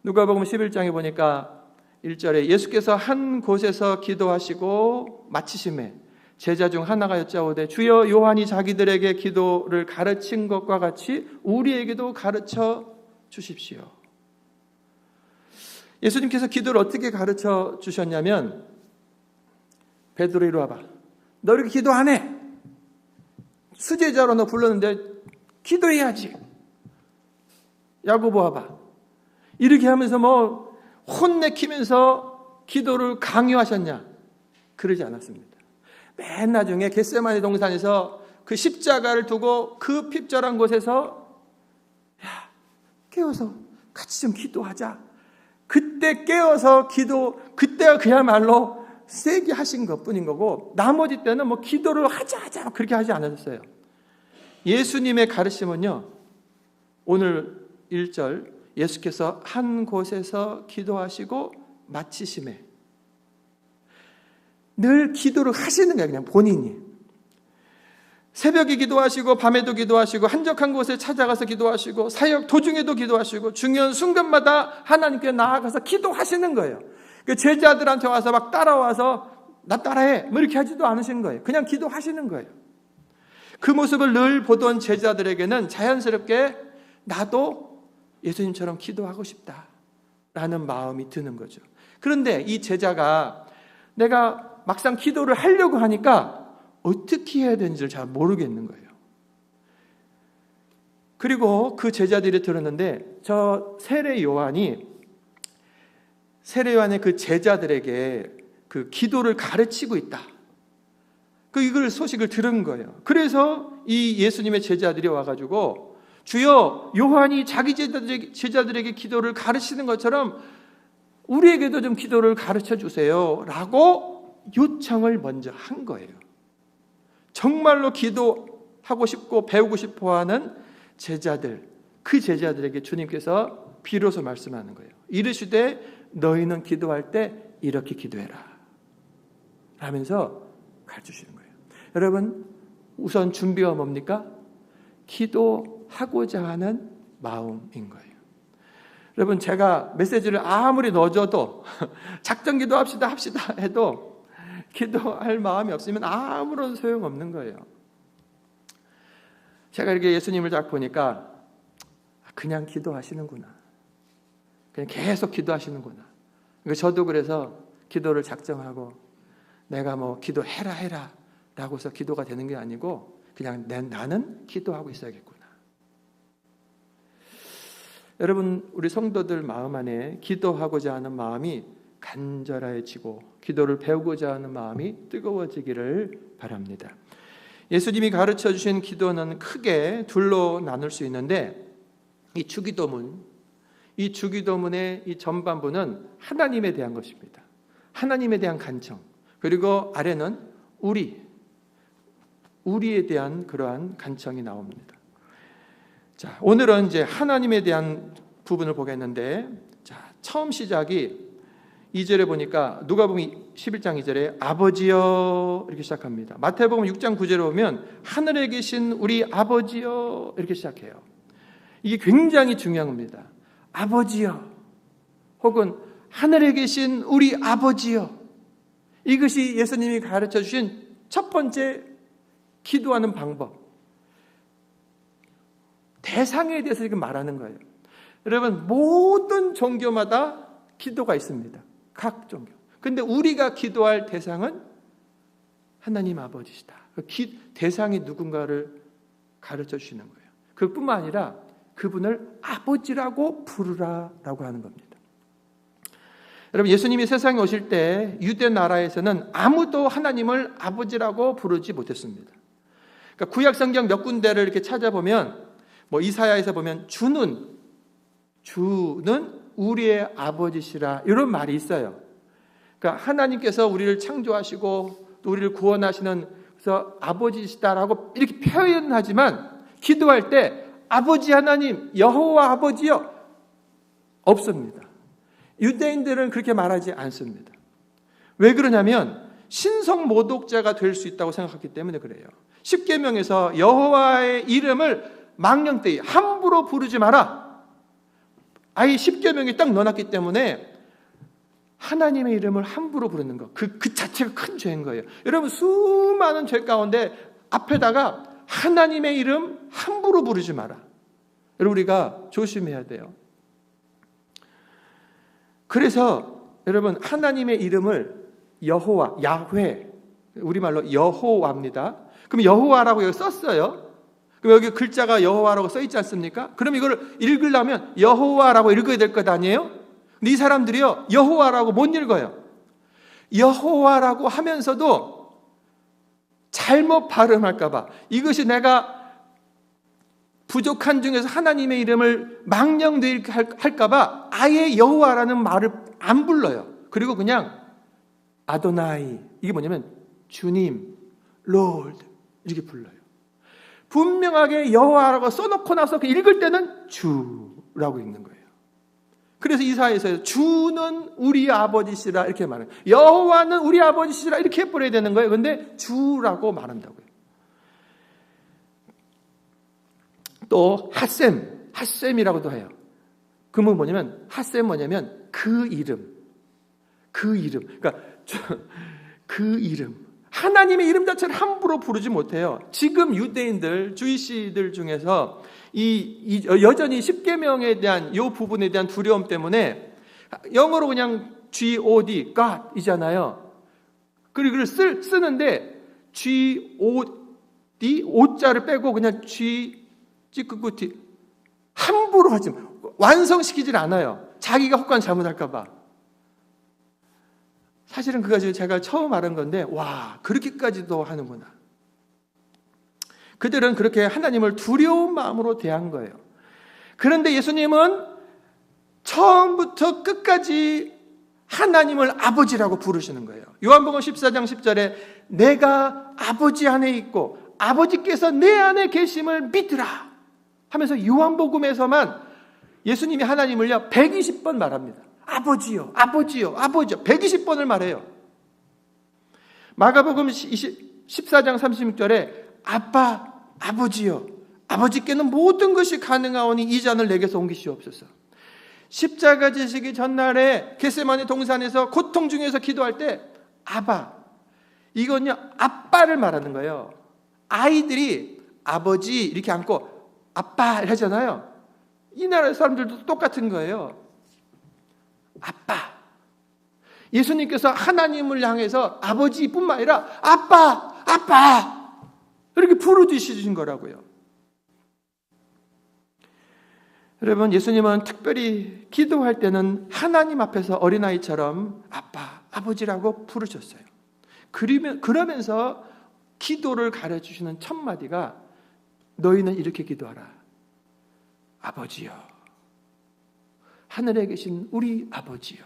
누가복음 11장에 보니까 1절에 예수께서 한 곳에서 기도하시고 마치심에 제자 중 하나가 여짜오되 주여 요한이 자기들에게 기도를 가르친 것과 같이 우리에게도 가르쳐 주십시오. 예수님께서 기도를 어떻게 가르쳐 주셨냐면, 베드로 이리 와봐. 너 이렇게 기도 안 해. 수제자로 너 불렀는데 기도해야지. 야고보 와봐. 이렇게 하면서 혼내키면서 기도를 강요하셨냐? 그러지 않았습니다. 맨 나중에 겟세마네 동산에서 그 십자가를 두고 그 핍절한 곳에서 야, 깨워서 같이 좀 기도하자. 그때 깨워서 그때가 그야말로 세게 하신 것뿐인 거고, 나머지 때는 기도를 하자 그렇게 하지 않았어요. 예수님의 가르침은요, 오늘 1절 예수께서 한 곳에서 기도하시고 마치심에 늘 기도를 하시는 거예요. 그냥 본인이 새벽에 기도하시고 밤에도 기도하시고 한적한 곳에 찾아가서 기도하시고 사역 도중에도 기도하시고 중요한 순간마다 하나님께 나아가서 기도하시는 거예요. 그 제자들한테 와서 막 따라와서 나 따라해 이렇게 하지도 않으시는 거예요. 그냥 기도하시는 거예요. 그 모습을 늘 보던 제자들에게는 자연스럽게 나도 예수님처럼 기도하고 싶다라는 마음이 드는 거죠. 그런데 이 제자가 내가 막상 기도를 하려고 하니까 어떻게 해야 되는지를 잘 모르겠는 거예요. 그리고 그 제자들이 들었는데 저 세례 요한의 그 제자들에게 그 기도를 가르치고 있다. 이걸 소식을 들은 거예요. 그래서 이 예수님의 제자들이 와가지고 주여 요한이 자기 제자들에게 기도를 가르치는 것처럼 우리에게도 좀 기도를 가르쳐 주세요 라고 요청을 먼저 한 거예요. 정말로 기도하고 싶고 배우고 싶어하는 제자들, 그 제자들에게 주님께서 비로소 말씀하는 거예요. 이르시되 너희는 기도할 때 이렇게 기도해라 하면서 가르쳐주시는 거예요. 여러분, 우선 준비가 뭡니까? 기도하고자 하는 마음인 거예요. 여러분, 제가 메시지를 아무리 넣어줘도 작전 기도합시다 해도 기도할 마음이 없으면 아무런 소용없는 거예요. 제가 이렇게 예수님을 딱 보니까 그냥 기도하시는구나, 그냥 계속 기도하시는구나. 저도 그래서 기도를 작정하고 내가 뭐 기도해라 라고서 기도가 되는 게 아니고 그냥 나는 기도하고 있어야겠구나. 여러분, 우리 성도들 마음 안에 기도하고자 하는 마음이 간절해지고 기도를 배우고자 하는 마음이 뜨거워지기를 바랍니다. 예수님이 가르쳐 주신 기도는 크게 둘로 나눌 수 있는데, 이 주기도문의 이 전반부는 하나님에 대한 것입니다. 하나님에 대한 간청, 그리고 아래는 우리에 대한 그러한 간청이 나옵니다. 자, 오늘은 이제 하나님에 대한 부분을 보겠는데, 자, 처음 시작이 2절에 보니까 누가복음 11장 2절에 아버지여 이렇게 시작합니다. 마태복음 6장 9절에 보면 하늘에 계신 우리 아버지여 이렇게 시작해요. 이게 굉장히 중요한 겁니다. 아버지여, 혹은 하늘에 계신 우리 아버지여, 이것이 예수님이 가르쳐 주신 첫 번째 기도하는 방법, 대상에 대해서 지금 말하는 거예요. 여러분, 모든 종교마다 기도가 있습니다. 각 종교. 근데 우리가 기도할 대상은 하나님 아버지시다. 대상이 누군가를 가르쳐 주시는 거예요. 그뿐만 아니라 그분을 아버지라고 부르라라고 하는 겁니다. 여러분, 예수님이 세상에 오실 때 유대 나라에서는 아무도 하나님을 아버지라고 부르지 못했습니다. 그러니까 구약 성경 몇 군데를 이렇게 찾아보면, 뭐 이사야에서 보면 주는 우리의 아버지시라, 이런 말이 있어요. 그러니까 하나님께서 우리를 창조하시고 또 우리를 구원하시는, 그래서 아버지시다라고 이렇게 표현하지만 기도할 때 아버지 하나님, 여호와 아버지요, 없습니다. 유대인들은 그렇게 말하지 않습니다. 왜 그러냐면 신성 모독자가 될 수 있다고 생각했기 때문에 그래요. 십계명에서 여호와의 이름을 망령되이 함부로 부르지 마라, 아예 십계명에 딱 넣어놨기 때문에 하나님의 이름을 함부로 부르는 것, 그 자체가 큰 죄인 거예요. 여러분, 수많은 죄 가운데 앞에다가 하나님의 이름 함부로 부르지 마라. 여러분, 우리가 조심해야 돼요. 그래서 여러분, 하나님의 이름을 여호와, 야훼, 우리말로 여호와입니다. 그럼 여호와라고 여기 썼어요. 그럼 여기 글자가 여호와라고 써 있지 않습니까? 그럼 이걸 읽으려면 여호와라고 읽어야 될 것 아니에요? 근데 이 사람들이요, 여호와라고 못 읽어요. 여호와라고 하면서도 잘못 발음할까 봐, 이것이 내가 부족한 중에서 하나님의 이름을 망령되이 할까 봐 아예 여호와라는 말을 안 불러요. 그리고 그냥 아도나이, 이게 뭐냐면 주님, 롤드 이렇게 불러요. 분명하게 여호와라고 써놓고 나서 읽을 때는 주라고 읽는 거예요. 그래서 이사야에서 주는 우리 아버지시라 이렇게 말해요. 여호와는 우리 아버지시라 이렇게 해버려야 되는 거예요. 근데 주라고 말한다고요. 또 핫셈이라고도 해요. 그건 뭐냐면, 핫셈 뭐냐면 그 이름. 그러니까 그 이름, 하나님의 이름 자체를 함부로 부르지 못해요. 지금 유대인들, 주이시들 중에서 여전히 십계명에 대한 이 부분에 대한 두려움 때문에 영어로 그냥 God, God이잖아요. 그리고 그걸 쓰는데 God, O자를 빼고 그냥 찌끄꾸티 함부로 하지, 완성시키질 않아요. 자기가 혹한 잘못할까 봐. 사실은 그거 제가 처음 알은 건데, 와, 그렇게까지도 하는구나. 그들은 그렇게 하나님을 두려운 마음으로 대한 거예요. 그런데 예수님은 처음부터 끝까지 하나님을 아버지라고 부르시는 거예요. 요한복음 14장 10절에 내가 아버지 안에 있고 아버지께서 내 안에 계심을 믿으라. 하면서 요한복음에서만 예수님이 하나님을요 120번 말합니다. 아버지요, 아버지요, 아버지요. 120번을 말해요. 마가복음 14장 36절에 아빠, 아버지요, 아버지께는 모든 것이 가능하오니 이 잔을 내게서 옮기시옵소서. 십자가 지시기 전날에 겟세마네 동산에서 고통 중에서 기도할 때 아바, 이건요 아빠를 말하는 거예요. 아이들이 아버지 이렇게 안고 아빠 하잖아요. 이 나라 사람들도 똑같은 거예요. 아빠. 예수님께서 하나님을 향해서 아버지뿐만 아니라 아빠, 아빠 이렇게 부르짖으신 거라고요. 여러분, 예수님은 특별히 기도할 때는 하나님 앞에서 어린아이처럼 아빠, 아버지라고 부르셨어요. 그러면서 기도를 가르쳐주시는 첫 마디가 너희는 이렇게 기도하라. 아버지여, 하늘에 계신 우리 아버지여.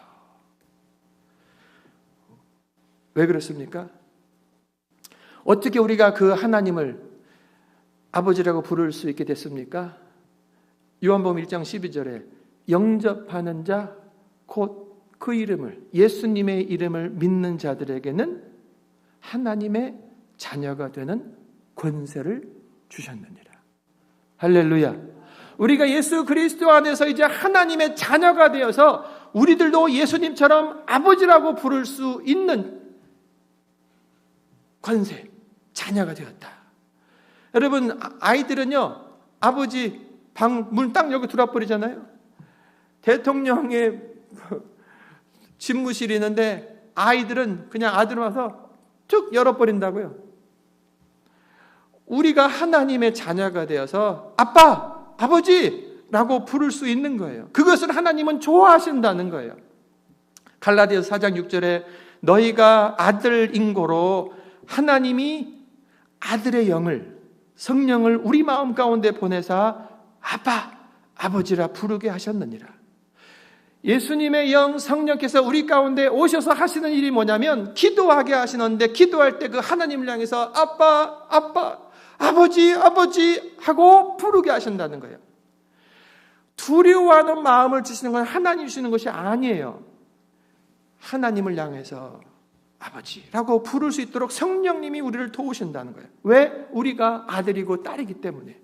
왜 그렇습니까? 어떻게 우리가 그 하나님을 아버지라고 부를 수 있게 됐습니까? 요한복음 1장 12절에 영접하는 자 곧 그 이름을, 예수님의 이름을 믿는 자들에게는 하나님의 자녀가 되는 권세를 주셨느니라. 할렐루야. 우리가 예수 그리스도 안에서 이제 하나님의 자녀가 되어서 우리들도 예수님처럼 아버지라고 부를 수 있는 권세, 자녀가 되었다. 여러분, 아이들은요 아버지 방 문 딱 열고 들어버리잖아요. 대통령의 집무실이 있는데 아이들은 그냥 아들 와서 툭 열어버린다고요. 우리가 하나님의 자녀가 되어서 아빠, 아버지라고 부를 수 있는 거예요. 그것을 하나님은 좋아하신다는 거예요. 갈라디아서 4장 6절에 너희가 아들인 고로 하나님이 아들의 영을, 성령을 우리 마음 가운데 보내사 아빠, 아버지라 부르게 하셨느니라. 예수님의 영, 성령께서 우리 가운데 오셔서 하시는 일이 뭐냐면 기도하게 하시는데, 기도할 때 그 하나님을 향해서 아빠, 아빠, 아버지, 아버지 하고 부르게 하신다는 거예요. 두려워하는 마음을 주시는 건 하나님 주시는 것이 아니에요. 하나님을 향해서 아버지라고 부를 수 있도록 성령님이 우리를 도우신다는 거예요. 왜? 우리가 아들이고 딸이기 때문에.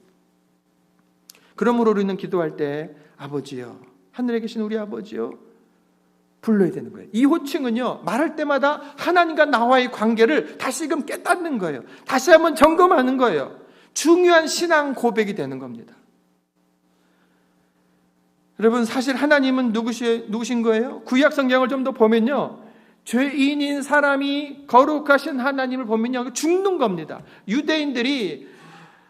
그러므로 우리는 기도할 때 아버지요, 하늘에 계신 우리 아버지요 불러야 되는 거예요. 이 호칭은요 말할 때마다 하나님과 나와의 관계를 다시금 깨닫는 거예요. 다시 한번 점검하는 거예요. 중요한 신앙 고백이 되는 겁니다. 여러분, 사실 하나님은 누구신 거예요? 구약 성경을 좀 더 보면요, 죄인인 사람이 거룩하신 하나님을 보면요 죽는 겁니다. 유대인들이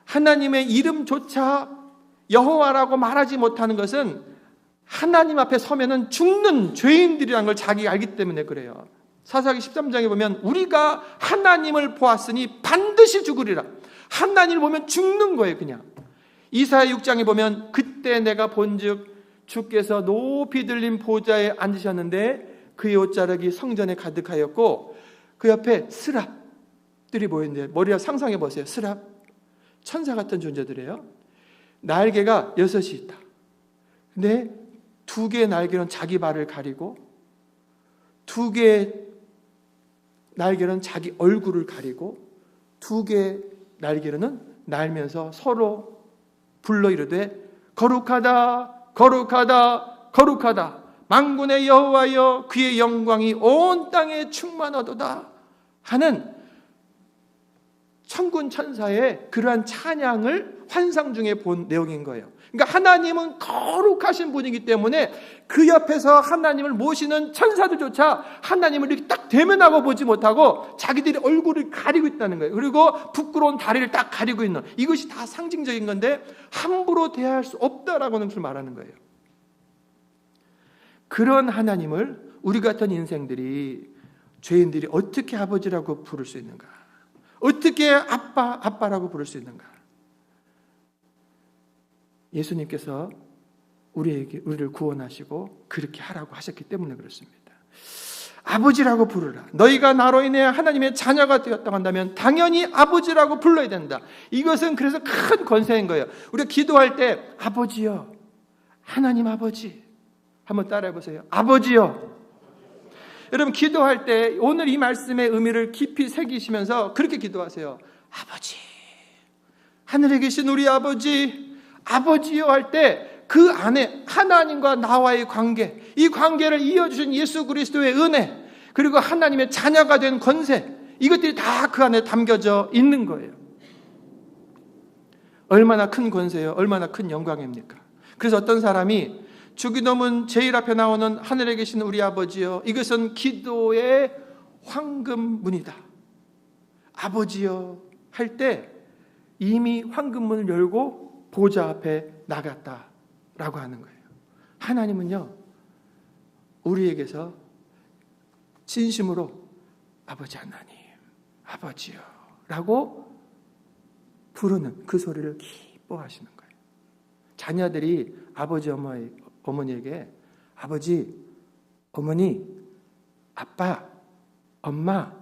하나님의 이름조차 여호와라고 말하지 못하는 것은 하나님 앞에 서면은 죽는 죄인들이라는 걸 자기가 알기 때문에 그래요. 사사기 13장에 보면 우리가 하나님을 보았으니 반드시 죽으리라. 하나님을 보면 죽는 거예요. 그냥 이사야 6장에 보면 그때 내가 본즉 주께서 높이 들린 보좌에 앉으셨는데 그의 옷자락이 성전에 가득하였고 그 옆에 스랍들이 보이는데, 머리가 상상해 보세요. 스랍, 천사 같은 존재들이에요. 날개가 6이 있다. 근데 2개의 날개는 자기 발을 가리고 2개의 날개는 자기 얼굴을 가리고 2개의 날개로는 날면서 서로 불러 이르되 거룩하다, 거룩하다, 거룩하다. 만군의 여호와여, 그의 영광이 온 땅에 충만하도다 하는 천군 천사의 그러한 찬양을 환상 중에 본 내용인 거예요. 그러니까 하나님은 거룩하신 분이기 때문에 그 옆에서 하나님을 모시는 천사들조차 하나님을 이렇게 딱 대면하고 보지 못하고 자기들이 얼굴을 가리고 있다는 거예요. 그리고 부끄러운 다리를 딱 가리고 있는, 이것이 다 상징적인 건데 함부로 대할 수 없다라고는 그걸 말하는 거예요. 그런 하나님을 우리 같은 인생들이, 죄인들이 어떻게 아버지라고 부를 수 있는가? 어떻게 아빠, 아빠라고 부를 수 있는가? 예수님께서 우리를 구원하시고 그렇게 하라고 하셨기 때문에 그렇습니다. 아버지라고 부르라. 너희가 나로 인해 하나님의 자녀가 되었다고 한다면 당연히 아버지라고 불러야 된다. 이것은 그래서 큰 권세인 거예요. 우리가 기도할 때 아버지요, 하나님 아버지, 한번 따라해 보세요. 아버지요. 여러분 기도할 때 오늘 이 말씀의 의미를 깊이 새기시면서 그렇게 기도하세요. 아버지, 하늘에 계신 우리 아버지, 아버지요 할 때 그 안에 하나님과 나와의 관계, 이 관계를 이어주신 예수 그리스도의 은혜, 그리고 하나님의 자녀가 된 권세, 이것들이 다 그 안에 담겨져 있는 거예요. 얼마나 큰 권세요, 얼마나 큰 영광입니까? 그래서 어떤 사람이 주기도문 제일 앞에 나오는 하늘에 계신 우리 아버지요, 이것은 기도의 황금문이다. 아버지요 할 때 이미 황금문을 열고 보좌 앞에 나갔다라고 하는 거예요. 하나님은요, 우리에게서 진심으로 아버지 하나님, 아버지요 라고 부르는 그 소리를 기뻐하시는 거예요. 자녀들이 아버지 어머니에게 아버지, 어머니, 아빠, 엄마,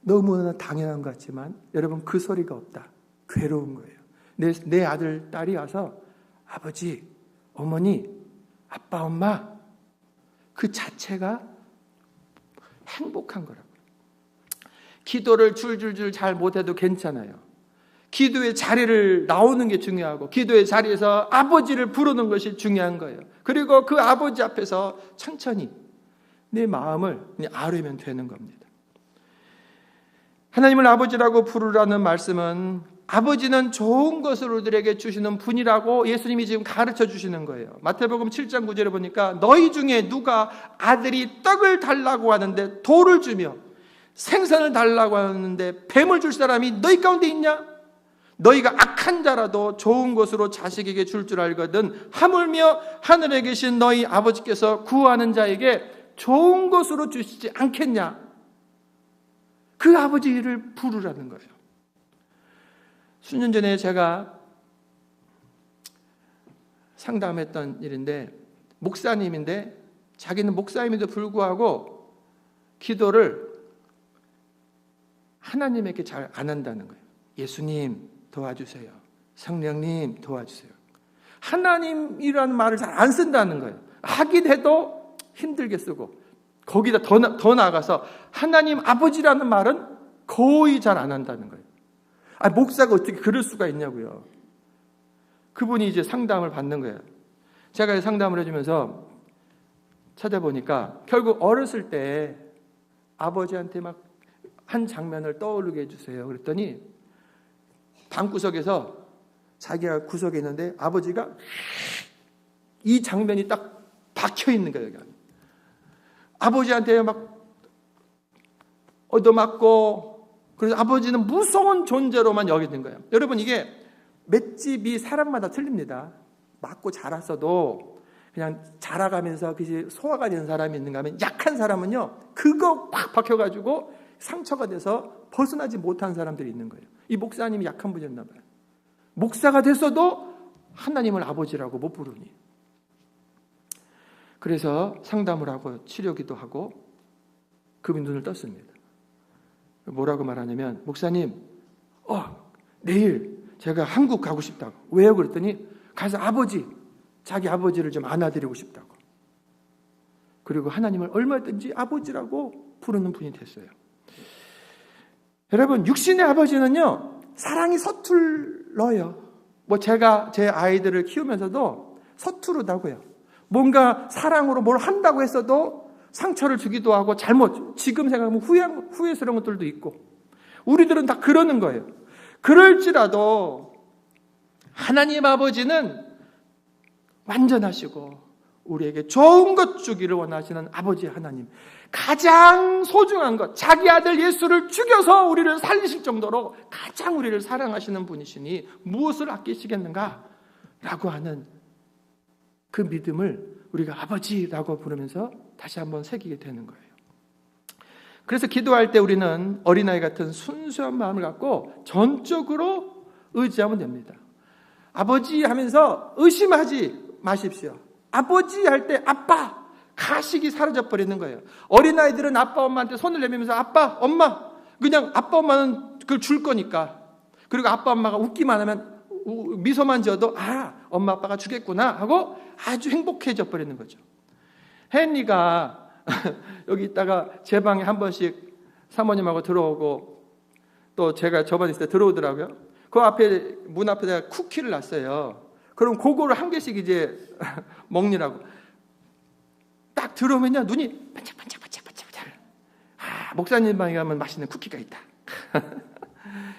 너무나 당연한 것 같지만 여러분 그 소리가 없다. 괴로운 거예요. 내 아들, 딸이 와서 아버지, 어머니, 아빠, 엄마, 그 자체가 행복한 거라고요. 기도를 줄줄줄 잘 못해도 괜찮아요. 기도의 자리를 나오는 게 중요하고 기도의 자리에서 아버지를 부르는 것이 중요한 거예요. 그리고 그 아버지 앞에서 천천히 내 마음을 아뢰면 되는 겁니다. 하나님을 아버지라고 부르라는 말씀은 아버지는 좋은 것을 우리들에게 주시는 분이라고 예수님이 지금 가르쳐 주시는 거예요. 마태복음 7장 9절에 보니까 너희 중에 누가 아들이 떡을 달라고 하는데 돌을 주며 생선을 달라고 하는데 뱀을 줄 사람이 너희 가운데 있냐? 너희가 악한 자라도 좋은 것으로 자식에게 줄 줄 알거든 하물며 하늘에 계신 너희 아버지께서 구하는 자에게 좋은 것으로 주시지 않겠냐? 그 아버지를 부르라는 거예요. 수년 전에 제가 상담했던 일인데 목사님인데 자기는 목사님에도 불구하고 기도를 하나님에게 잘 안 한다는 거예요. 예수님 도와주세요. 성령님 도와주세요. 하나님이라는 말을 잘 안 쓴다는 거예요. 하긴 해도 힘들게 쓰고 거기다 더 나아가서 하나님 아버지라는 말은 거의 잘 안 한다는 거예요. 목사가 어떻게 그럴 수가 있냐고요. 그분이 이제 상담을 받는 거예요. 제가 상담을 해주면서 찾아보니까 결국 어렸을 때 아버지한테 막 한 장면을 떠오르게 해주세요. 그랬더니 방구석에서 자기가 구석에 있는데 아버지가 이 장면이 딱 박혀 있는 거예요. 아버지한테 막 얻어맞고 그래서 아버지는 무서운 존재로만 여기는 거예요. 여러분 이게 맷집이 사람마다 틀립니다. 맞고 자랐어도 그냥 자라가면서 그게 소화가 되는 사람이 있는가 하면 약한 사람은요 그거 팍 박혀가지고 상처가 돼서 벗어나지 못한 사람들이 있는 거예요. 이 목사님이 약한 분이었나 봐요. 목사가 됐어도 하나님을 아버지라고 못 부르니. 그래서 상담을 하고 치료기도 하고 그분 눈을 떴습니다. 뭐라고 말하냐면 목사님 내일 제가 한국 가고 싶다고. 왜요? 그랬더니 가서 자기 아버지를 좀 안아드리고 싶다고. 그리고 하나님을 얼마든지 아버지라고 부르는 분이 됐어요. 여러분 육신의 아버지는요 사랑이 서툴러요. 제가 제 아이들을 키우면서도 서투르다고요. 뭔가 사랑으로 뭘 한다고 했어도 상처를 주기도 하고 지금 생각하면 후회스러운 것들도 있고 우리들은 다 그러는 거예요. 그럴지라도 하나님 아버지는 완전하시고 우리에게 좋은 것 주기를 원하시는 아버지 하나님, 가장 소중한 것, 자기 아들 예수를 죽여서 우리를 살리실 정도로 가장 우리를 사랑하시는 분이시니 무엇을 아끼시겠는가? 라고 하는 그 믿음을 우리가 아버지라고 부르면서 다시 한번 새기게 되는 거예요. 그래서 기도할 때 우리는 어린아이 같은 순수한 마음을 갖고 전적으로 의지하면 됩니다. 아버지 하면서 의심하지 마십시오. 아버지 할 때 아빠, 가식이 사라져 버리는 거예요. 어린아이들은 아빠 엄마한테 손을 내밀면서 아빠 엄마, 그냥 아빠 엄마는 그걸 줄 거니까. 그리고 아빠 엄마가 웃기만 하면 미소만 지어도 엄마 아빠가 주겠구나 하고 아주 행복해져 버리는 거죠. 헨리가 여기 있다가 제 방에 한 번씩 사모님하고 들어오고 또 제가 저번에 있을 때 들어오더라고요. 그 앞에 문 앞에다가 쿠키를 놨어요. 그럼 그거를 한 개씩 이제 먹느라고 딱 들어오면요 눈이 반짝반짝반짝반짝. 목사님 방에 가면 맛있는 쿠키가 있다.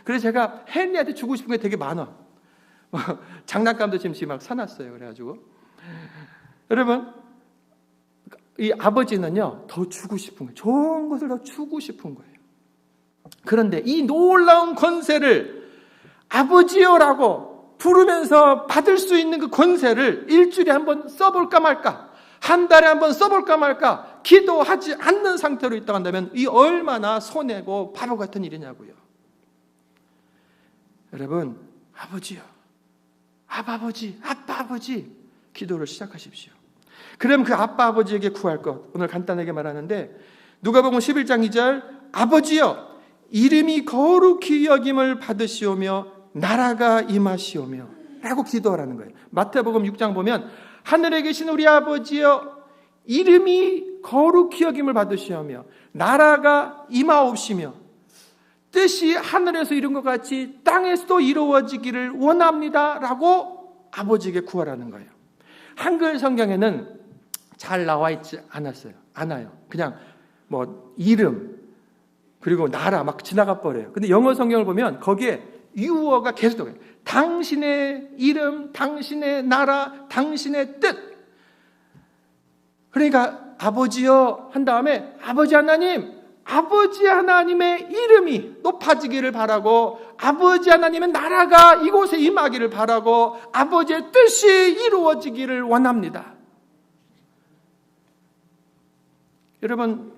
그래서 제가 헨리한테 주고 싶은 게 되게 많아. 장난감도 지금 막 사놨어요. 그래가지고 여러분 이 아버지는요 더 주고 싶은 거예요. 좋은 것을 더 주고 싶은 거예요. 그런데 이 놀라운 권세를 아버지여라고 부르면서 받을 수 있는 그 권세를 일주일에 한번 써볼까 말까, 한 달에 한번 써볼까 말까 기도하지 않는 상태로 있다고 한다면 이 얼마나 손해고 바보 같은 일이냐고요. 여러분, 아버지요, 아빠 아버지 기도를 시작하십시오. 그럼 그 아빠 아버지에게 구할 것, 오늘 간단하게 말하는데 누가복음 11장 2절, 아버지여 이름이 거룩히 여김을 받으시오며 나라가 임하시오며 라고 기도하라는 거예요. 마태복음 6장 보면 하늘에 계신 우리 아버지여 이름이 거룩히 여김을 받으시오며 나라가 임하옵시며 뜻이 하늘에서 이룬 것 같이 땅에서도 이루어지기를 원합니다 라고 아버지에게 구하라는 거예요. 한글 성경에는 잘 나와 있지 않아요. 그냥 뭐 이름 그리고 나라 막 지나가 버려요. 근데 영어 성경을 보면 거기에 유어가 계속 나와요. 당신의 이름, 당신의 나라, 당신의 뜻. 그러니까 아버지여 한 다음에 아버지 하나님의 이름이 높아지기를 바라고 아버지 하나님의 나라가 이곳에 임하기를 바라고 아버지의 뜻이 이루어지기를 원합니다. 여러분,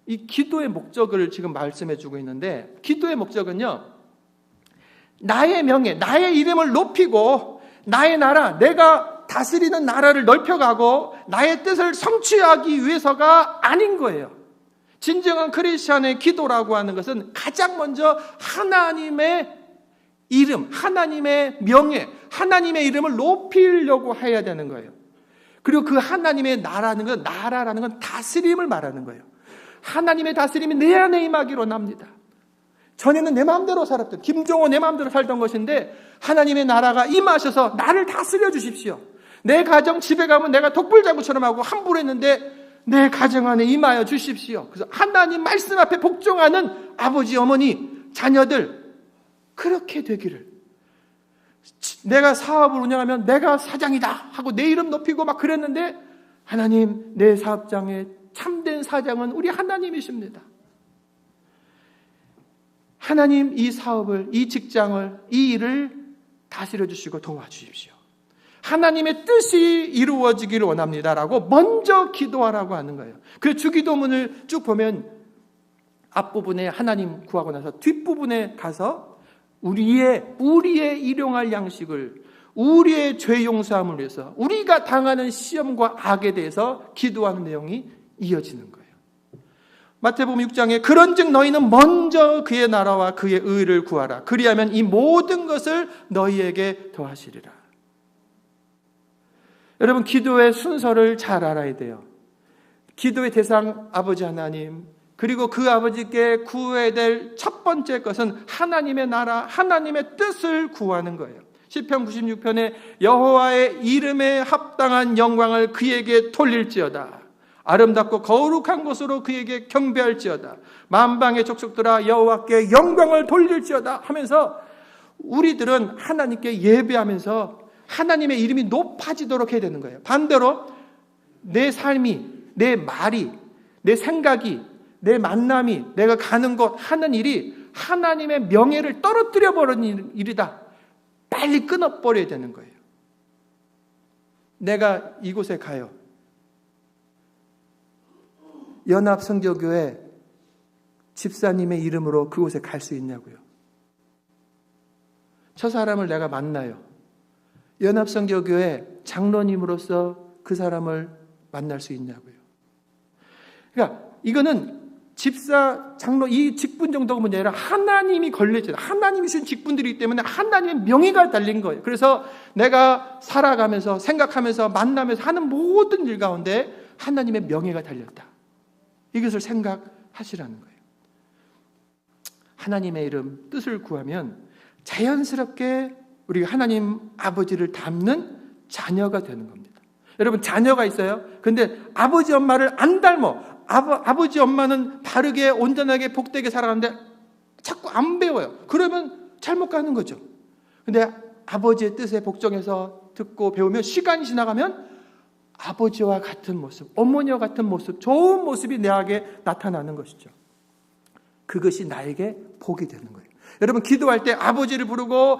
이 기도의 목적을 지금 말씀해 주고 있는데 기도의 목적은요, 나의 명예, 나의 이름을 높이고 나의 나라, 내가 다스리는 나라를 넓혀가고 나의 뜻을 성취하기 위해서가 아닌 거예요. 진정한 크리스찬의 기도라고 하는 것은 가장 먼저 하나님의 이름, 하나님의 명예, 하나님의 이름을 높이려고 해야 되는 거예요. 그리고 그 하나님의 나라라는 건 다스림을 말하는 거예요. 하나님의 다스림이 내 안에 임하기로 원합니다. 전에는 내 마음대로 살았던, 김종호 내 마음대로 살던 것인데 하나님의 나라가 임하셔서 나를 다스려 주십시오. 내 가정 집에 가면 내가 독불장구처럼 하고 함부로 했는데 내 가정 안에 임하여 주십시오. 그래서 하나님 말씀 앞에 복종하는 아버지, 어머니, 자녀들 그렇게 되기를. 내가 사업을 운영하면 내가 사장이다 하고 내 이름 높이고 막 그랬는데 하나님, 내 사업장의 참된 사장은 우리 하나님이십니다. 하나님, 이 사업을, 이 직장을, 이 일을 다스려 주시고 도와주십시오. 하나님의 뜻이 이루어지기를 원합니다라고 먼저 기도하라고 하는 거예요. 그 주기도문을 쭉 보면 앞부분에 하나님 구하고 나서 뒷부분에 가서 우리의 일용할 양식을, 우리의 죄 용서함을 위해서 우리가 당하는 시험과 악에 대해서 기도하는 내용이 이어지는 거예요. 마태복음 6장에 그런즉 너희는 먼저 그의 나라와 그의 의를 구하라. 그리하면 이 모든 것을 너희에게 더하시리라. 여러분, 기도의 순서를 잘 알아야 돼요. 기도의 대상 아버지 하나님, 그리고 그 아버지께 구해야 될 첫 번째 것은 하나님의 나라, 하나님의 뜻을 구하는 거예요. 시편 96편에 여호와의 이름에 합당한 영광을 그에게 돌릴지어다. 아름답고 거룩한 곳으로 그에게 경배할지어다. 만방의 족속들아 여호와께 영광을 돌릴지어다 하면서 우리들은 하나님께 예배하면서 하나님의 이름이 높아지도록 해야 되는 거예요. 반대로 내 삶이, 내 말이, 내 생각이, 내 만남이, 내가 가는 곳, 하는 일이 하나님의 명예를 떨어뜨려 버리는 일이다. 빨리 끊어버려야 되는 거예요. 내가 이곳에 가요. 연합선교교회 집사님의 이름으로 그곳에 갈 수 있냐고요. 저 사람을 내가 만나요. 연합선교교회 장로님으로서 그 사람을 만날 수 있냐고요. 그러니까 이거는 집사, 장로 이 직분 정도가 문제 아니라 하나님이 걸려있잖아요. 하나님이 주신 직분들이기 때문에 하나님의 명예가 달린 거예요. 그래서 내가 살아가면서 생각하면서 만나면서 하는 모든 일 가운데 하나님의 명예가 달렸다. 이것을 생각하시라는 거예요. 하나님의 이름, 뜻을 구하면 자연스럽게 우리가 하나님 아버지를 닮는 자녀가 되는 겁니다. 여러분, 자녀가 있어요. 근데 아버지 엄마를 안 닮아. 아버지 엄마는 바르게 온전하게 복되게 살아가는데 자꾸 안 배워요. 그러면 잘못 가는 거죠. 근데 아버지의 뜻에 복종해서 듣고 배우면 시간이 지나가면 아버지와 같은 모습, 어머니와 같은 모습, 좋은 모습이 내게 나타나는 것이죠. 그것이 나에게 복이 되는 거예요. 여러분, 기도할 때 아버지를 부르고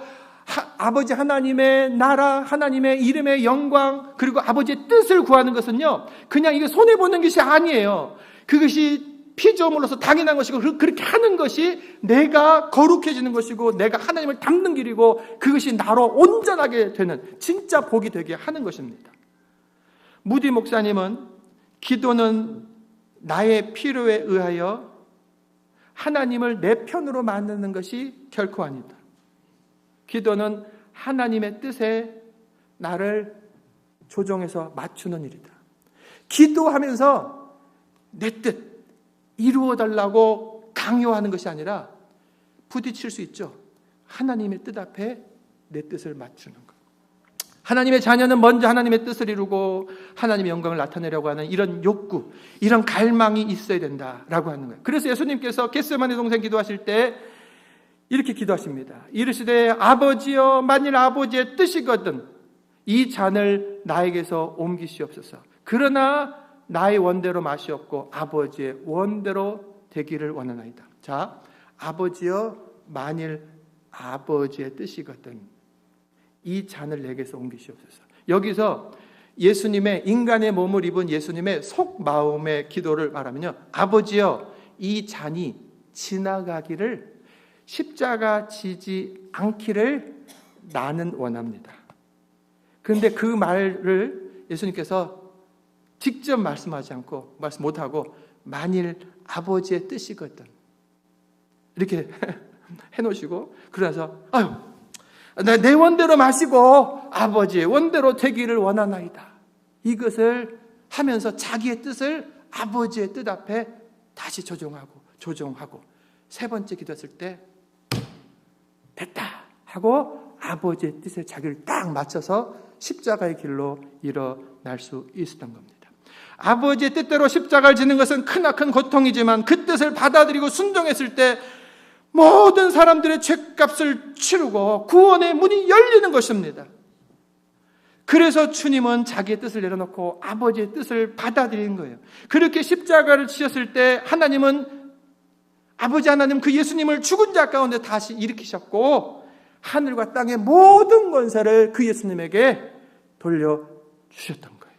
아버지 하나님의 나라, 하나님의 이름의 영광, 그리고 아버지의 뜻을 구하는 것은요, 그냥 이거 손해보는 것이 아니에요. 그것이 피조물로서 당연한 것이고, 그렇게 하는 것이 내가 거룩해지는 것이고, 내가 하나님을 닮는 길이고, 그것이 나로 온전하게 되는 진짜 복이 되게 하는 것입니다. 무디 목사님은 기도는 나의 필요에 의하여 하나님을 내 편으로 만드는 것이 결코 아니다. 기도는 하나님의 뜻에 나를 조정해서 맞추는 일이다. 기도하면서 내 뜻 이루어달라고 강요하는 것이 아니라 부딪힐 수 있죠. 하나님의 뜻 앞에 내 뜻을 맞추는 것. 하나님의 자녀는 먼저 하나님의 뜻을 이루고 하나님의 영광을 나타내려고 하는 이런 욕구, 이런 갈망이 있어야 된다라고 하는 거예요. 그래서 예수님께서 겟세마네 동산 기도하실 때 이렇게 기도하십니다. 이르시되 아버지여, 만일 아버지의 뜻이거든 이 잔을 나에게서 옮기시옵소서. 그러나 나의 원대로 마시옵고 아버지의 원대로 되기를 원하나이다. 자, 아버지여, 만일 아버지의 뜻이거든 이 잔을 내게서 옮기시옵소서. 여기서 예수님의, 인간의 몸을 입은 예수님의 속마음의 기도를 말하면요, 아버지여, 이 잔이 지나가기를, 십자가 지지 않기를 나는 원합니다. 그런데 그 말을 예수님께서 직접 말씀하지 않고, 말씀 못하고 만일 아버지의 뜻이거든 이렇게 해놓으시고, 그래서 아유, 내 원대로 마시고 아버지의 원대로 되기를 원하나이다. 이것을 하면서 자기의 뜻을 아버지의 뜻 앞에 다시 조정하고 세 번째 기도했을 때 됐다 하고 아버지의 뜻에 자기를 딱 맞춰서 십자가의 길로 일어날 수 있었던 겁니다. 아버지의 뜻대로 십자가를 지는 것은 크나큰 고통이지만 그 뜻을 받아들이고 순종했을 때 모든 사람들의 죗값을 치르고 구원의 문이 열리는 것입니다. 그래서 주님은 자기의 뜻을 내려놓고 아버지의 뜻을 받아들이는 거예요. 그렇게 십자가를 지셨을 때 하나님은, 아버지 하나님 그 예수님을 죽은 자 가운데 다시 일으키셨고 하늘과 땅의 모든 권세를 그 예수님에게 돌려주셨던 거예요.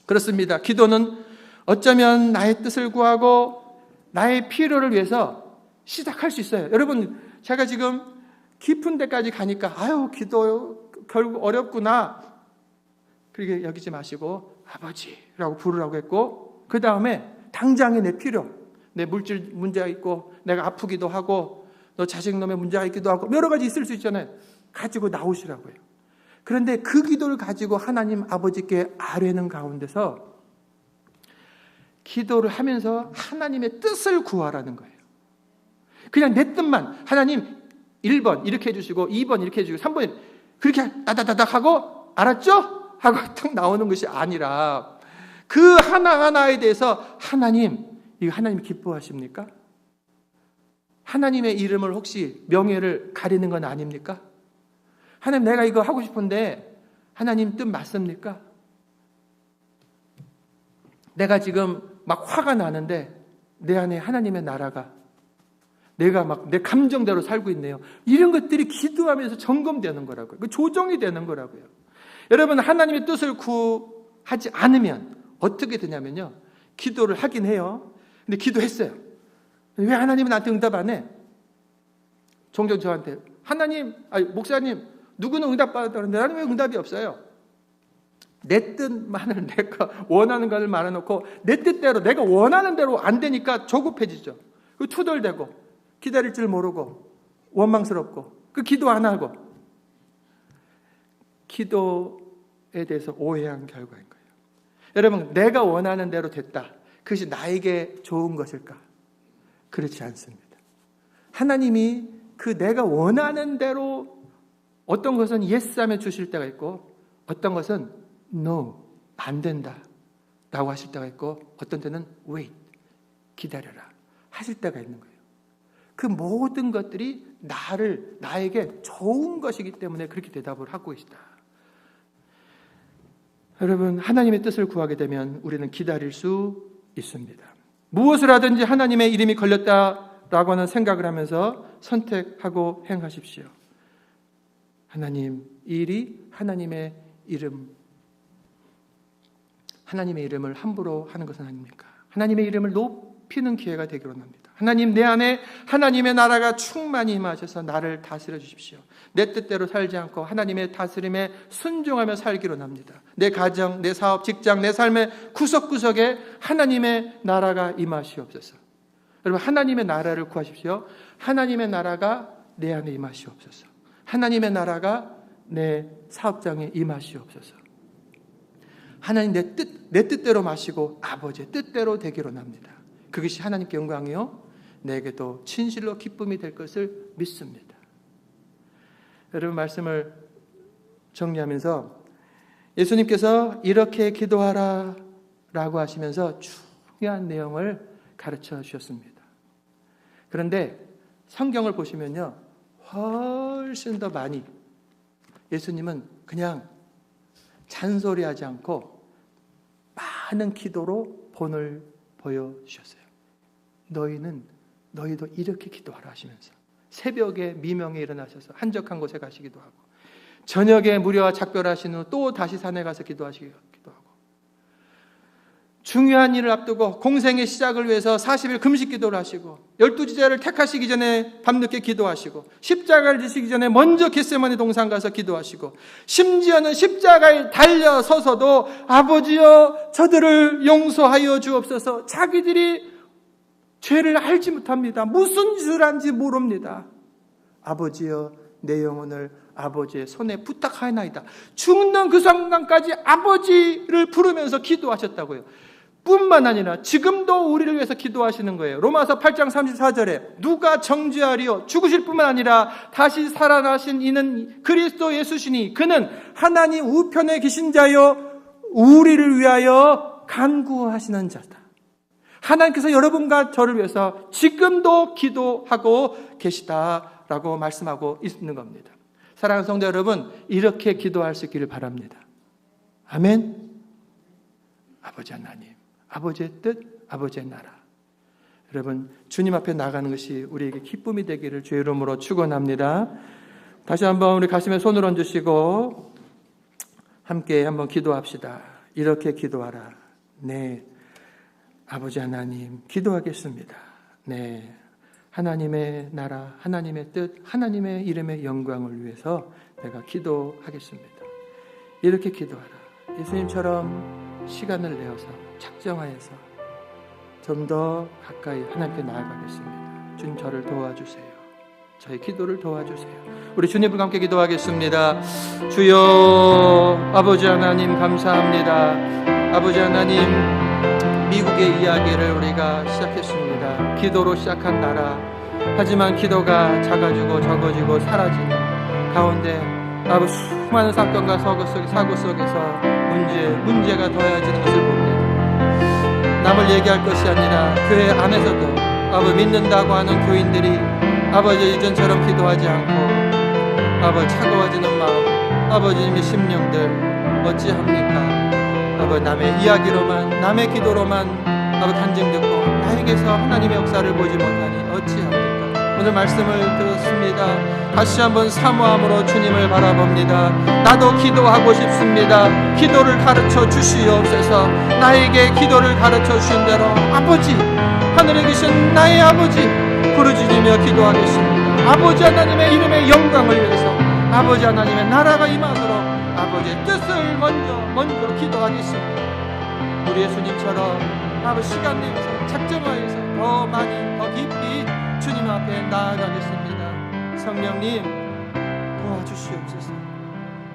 그렇습니다. 기도는 어쩌면 나의 뜻을 구하고 나의 필요를 위해서 시작할 수 있어요. 여러분, 제가 지금 깊은 데까지 가니까 아유, 기도 결국 어렵구나 그렇게 여기지 마시고 아버지라고 부르라고 했고, 그 다음에 당장의 내 필요, 내 물질 문제가 있고 내가 아프기도 하고 너 자식놈의 문제가 있기도 하고 여러 가지 있을 수 있잖아요. 가지고 나오시라고요. 그런데 그 기도를 가지고 하나님 아버지께 아뢰는 가운데서 기도를 하면서 하나님의 뜻을 구하라는 거예요. 그냥 내 뜻만, 하나님 1번 이렇게 해주시고 2번 이렇게 해주시고 3번 그렇게 다다다닥 하고 알았죠? 하고 딱 나오는 것이 아니라 그 하나하나에 대해서 하나님, 이거 하나님 기뻐하십니까? 하나님의 이름을 혹시 명예를 가리는 건 아닙니까? 하나님, 내가 이거 하고 싶은데 하나님 뜻 맞습니까? 내가 지금 막 화가 나는데 내 안에 하나님의 나라가, 내가 막 내 감정대로 살고 있네요. 이런 것들이 기도하면서 점검되는 거라고요. 그 조정이 되는 거라고요. 여러분, 하나님의 뜻을 구하지 않으면 어떻게 되냐면요, 기도를 하긴 해요. 근데 기도했어요. 왜 하나님은 나한테 응답 안 해? 종종 저한테 목사님 누구는 응답 받았다는데 나는 왜 응답이 없어요? 내 뜻만을 내가 원하는 것을 말해놓고 내 뜻대로 내가 원하는 대로 안 되니까 조급해지죠. 투덜대고 기다릴 줄 모르고 원망스럽고 그 기도 안 하고 기도에 대해서 오해한 결과인 거예요. 여러분, 내가 원하는 대로 됐다. 그것이 나에게 좋은 것일까? 그렇지 않습니다. 하나님이 그 내가 원하는 대로 어떤 것은 yes 하면 주실 때가 있고 어떤 것은 no, 안 된다 라고 하실 때가 있고 어떤 때는 wait, 기다려라 하실 때가 있는 거예요. 그 모든 것들이 나에게 좋은 것이기 때문에 그렇게 대답을 하고 계시다. 여러분, 하나님의 뜻을 구하게 되면 우리는 기다릴 수 있습니다. 무엇을 하든지 하나님의 이름이 걸렸다라고 하는 생각을 하면서 선택하고 행하십시오. 하나님, 이 일이 하나님의 이름을 함부로 하는 것은 아닙니까? 하나님의 이름을 높이는 기회가 되기로 합니다. 하나님, 내 안에 하나님의 나라가 충만히 임하셔서 나를 다스려 주십시오. 내 뜻대로 살지 않고 하나님의 다스림에 순종하며 살기로 합니다. 내 가정, 내 사업, 직장, 내 삶의 구석구석에 하나님의 나라가 임하시옵소서. 여러분, 하나님의 나라를 구하십시오. 하나님의 나라가 내 안에 임하시옵소서. 하나님의 나라가 내 사업장에 임하시옵소서. 하나님, 내 뜻대로 마시고 아버지의 뜻대로 되기로 합니다. 그것이 하나님께 영광이요 내게도 진실로 기쁨이 될 것을 믿습니다. 여러분, 말씀을 정리하면서 예수님께서 이렇게 기도하라 라고 하시면서 중요한 내용을 가르쳐 주셨습니다. 그런데 성경을 보시면요, 훨씬 더 많이 예수님은 그냥 잔소리하지 않고 많은 기도로 본을 보여주셨어요. 너희도 이렇게 기도하라 하시면서 새벽에 미명에 일어나셔서 한적한 곳에 가시기도 하고 저녁에 무료와 작별하신 후 또 다시 산에 가서 기도하시기도 하고 중요한 일을 앞두고 공생의 시작을 위해서 40일 금식 기도를 하시고 12지자를 택하시기 전에 밤늦게 기도하시고 십자가를 지시기 전에 먼저 겟세마네 동산 가서 기도하시고 심지어는 십자가에 달려서서도 아버지여 저들을 용서하여 주옵소서. 자기들이 죄를 알지 못합니다. 무슨 짓을 한지 모릅니다. 아버지여 내 영혼을 아버지의 손에 부탁하나이다. 죽는 그 순간까지 아버지를 부르면서 기도하셨다고요. 뿐만 아니라 지금도 우리를 위해서 기도하시는 거예요. 로마서 8장 34절에 누가 정죄하리요? 죽으실 뿐만 아니라 다시 살아나신 이는 그리스도 예수시니 그는 하나님 우편에 계신 자요 우리를 위하여 간구하시는 자다. 하나님께서 여러분과 저를 위해서 지금도 기도하고 계시다라고 말씀하고 있는 겁니다. 사랑하는 성도 여러분, 이렇게 기도할 수 있기를 바랍니다. 아멘. 아버지 하나님, 아버지의 뜻, 아버지의 나라. 여러분, 주님 앞에 나가는 것이 우리에게 기쁨이 되기를 주의 이름으로 축원합니다. 다시 한번 우리 가슴에 손을 얹으시고 함께 한번 기도합시다. 이렇게 기도하라. 네, 아버지 하나님, 기도하겠습니다. 네, 하나님의 나라, 하나님의 뜻, 하나님의 이름의 영광을 위해서 내가 기도하겠습니다. 이렇게 기도하라. 예수님처럼 시간을 내어서 작정하여서 좀 더 가까이 하나님께 나아가겠습니다. 주님, 저를 도와주세요. 저의 기도를 도와주세요. 우리 주님과 함께 기도하겠습니다. 주여, 아버지 하나님 감사합니다. 아버지 하나님, 미국의 이야기를 우리가 시작했습니다. 기도로 시작한 나라. 하지만 기도가 작아지고 적어지고 사라지는 가운데 아버지 수많은 사건과 사고 속에서 문제가 더해지는 것을 봅니다. 남을 얘기할 것이 아니라 교회 안에서도 아버지 믿는다고 하는 교인들이 아버지 이전처럼 기도하지 않고 아버지 차가워지는 마음, 아버지님의 심령들 어찌합니까? 아버지 남의 이야기로만, 남의 기도로만 아버지 간증 듣고 나에게서 하나님의 역사를 보지 못하니 어찌합니까? 오늘 말씀을 들었습니다. 다시 한번 사모함으로 주님을 바라봅니다. 나도 기도하고 싶습니다. 기도를 가르쳐 주시옵소서. 나에게 기도를 가르쳐 주신 대로 아버지, 하늘에 계신 나의 아버지 부르짖으며 기도하겠습니다. 아버지 하나님의 이름의 영광을 위해서, 아버지 하나님의 나라가 임하도록 아버지의 뜻을 먼저 기도하겠습니다. 우리 예수님처럼 아버지 시간 내에서 작정하여서 더 많이 더 깊이 주님 앞에 나아가겠습니다. 성령님 도와주시옵소서.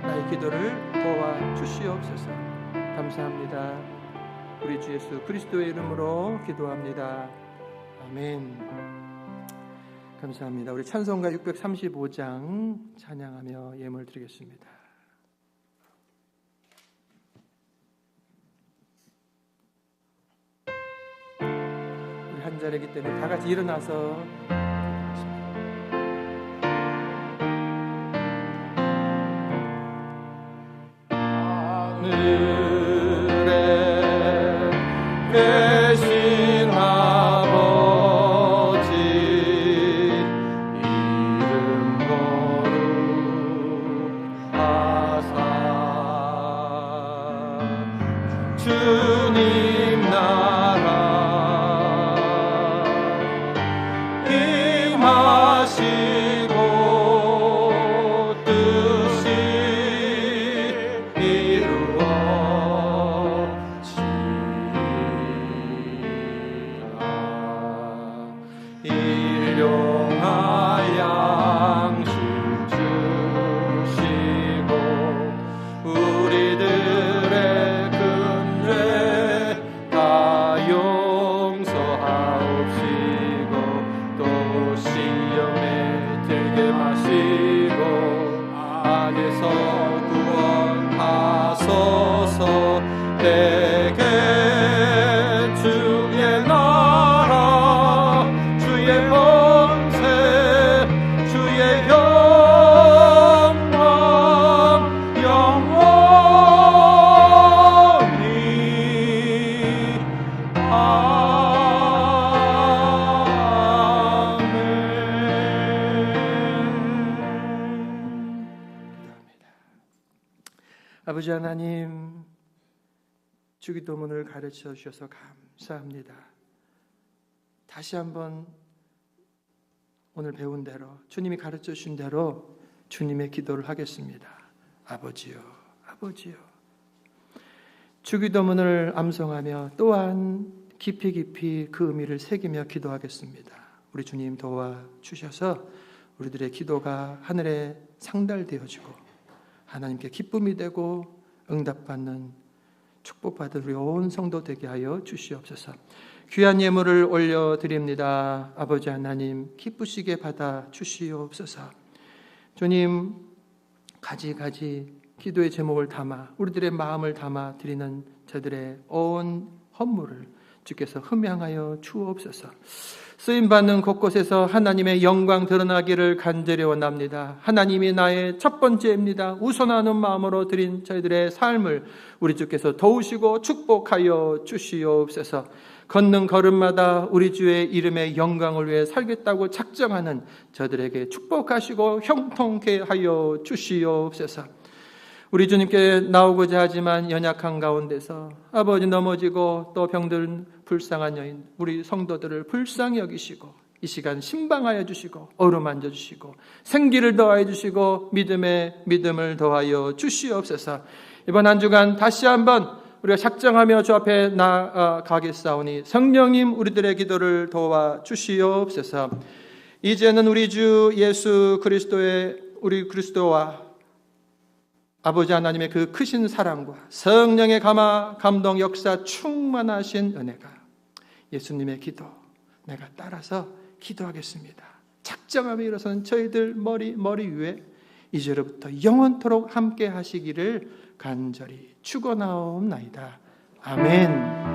나의 기도를 도와주시옵소서. 감사합니다. 우리 주 예수 그리스도의 이름으로 기도합니다. 아멘. 감사합니다. 우리 찬송가 635장 찬양하며 예물 드리겠습니다. 우리 한 자리이기 때문에 다 같이 일어나서 계신 아버지 이름 거룩하사 주님 나라 임하시고 뜻이 일용할 양식 주시고 우리들의 근죄 다 용서하옵시고 또 시험에 들게 마시고 악에서 구원하소서. 내게 주의 나라 주의 권세 주의 영광 영원히 아멘. 아버지 하나님, 주기도문을 가르쳐 주셔서 감사합니다. 다시 한번 오늘 배운 대로 주님이 가르쳐 주신 대로 주님의 기도를 하겠습니다. 아버지요, 아버지요. 주기도문을 암송하며 또한 깊이 그 의미를 새기며 기도하겠습니다. 우리 주님 도와주셔서 우리들의 기도가 하늘에 상달되어지고 하나님께 기쁨이 되고 응답받는 축복받은 우리 온 성도 되게 하여 주시옵소서. 귀한 예물을 올려드립니다. 아버지 하나님 기쁘시게 받아 주시옵소서. 주님 가지 기도의 제목을 담아 우리들의 마음을 담아 드리는 저들의 온 헌물을 주께서 흠양하여 주옵소서. 쓰임받는 곳곳에서 하나님의 영광 드러나기를 간절히 원합니다. 하나님이 나의 첫 번째입니다. 우선하는 마음으로 드린 저희들의 삶을 우리 주께서 도우시고 축복하여 주시옵소서. 걷는 걸음마다 우리 주의 이름의 영광을 위해 살겠다고 작정하는 저들에게 축복하시고 형통케 하여 주시옵소서. 우리 주님께 나오고자 하지만 연약한 가운데서 아버지 넘어지고 또 병든 불쌍한 여인 우리 성도들을 불쌍히 여기시고 이 시간 신방하여 주시고 어루만져 주시고 생기를 더하여 주시고 믿음을 더하여 주시옵소서. 이번 한 주간 다시 한번 우리가 작정하며 주 앞에 나아가겠사오니 성령님 우리들의 기도를 도와 주시옵소서. 이제는 우리 주 예수 그리스도의 우리 그리스도와 아버지 하나님의 그 크신 사랑과 성령의 감동 역사 충만하신 은혜가 예수님의 기도 내가 따라서 기도하겠습니다. 작정하며 일어서는 저희들 머리 위에 이제로부터 영원토록 함께 하시기를 간절히 축원하옵나이다. 아멘.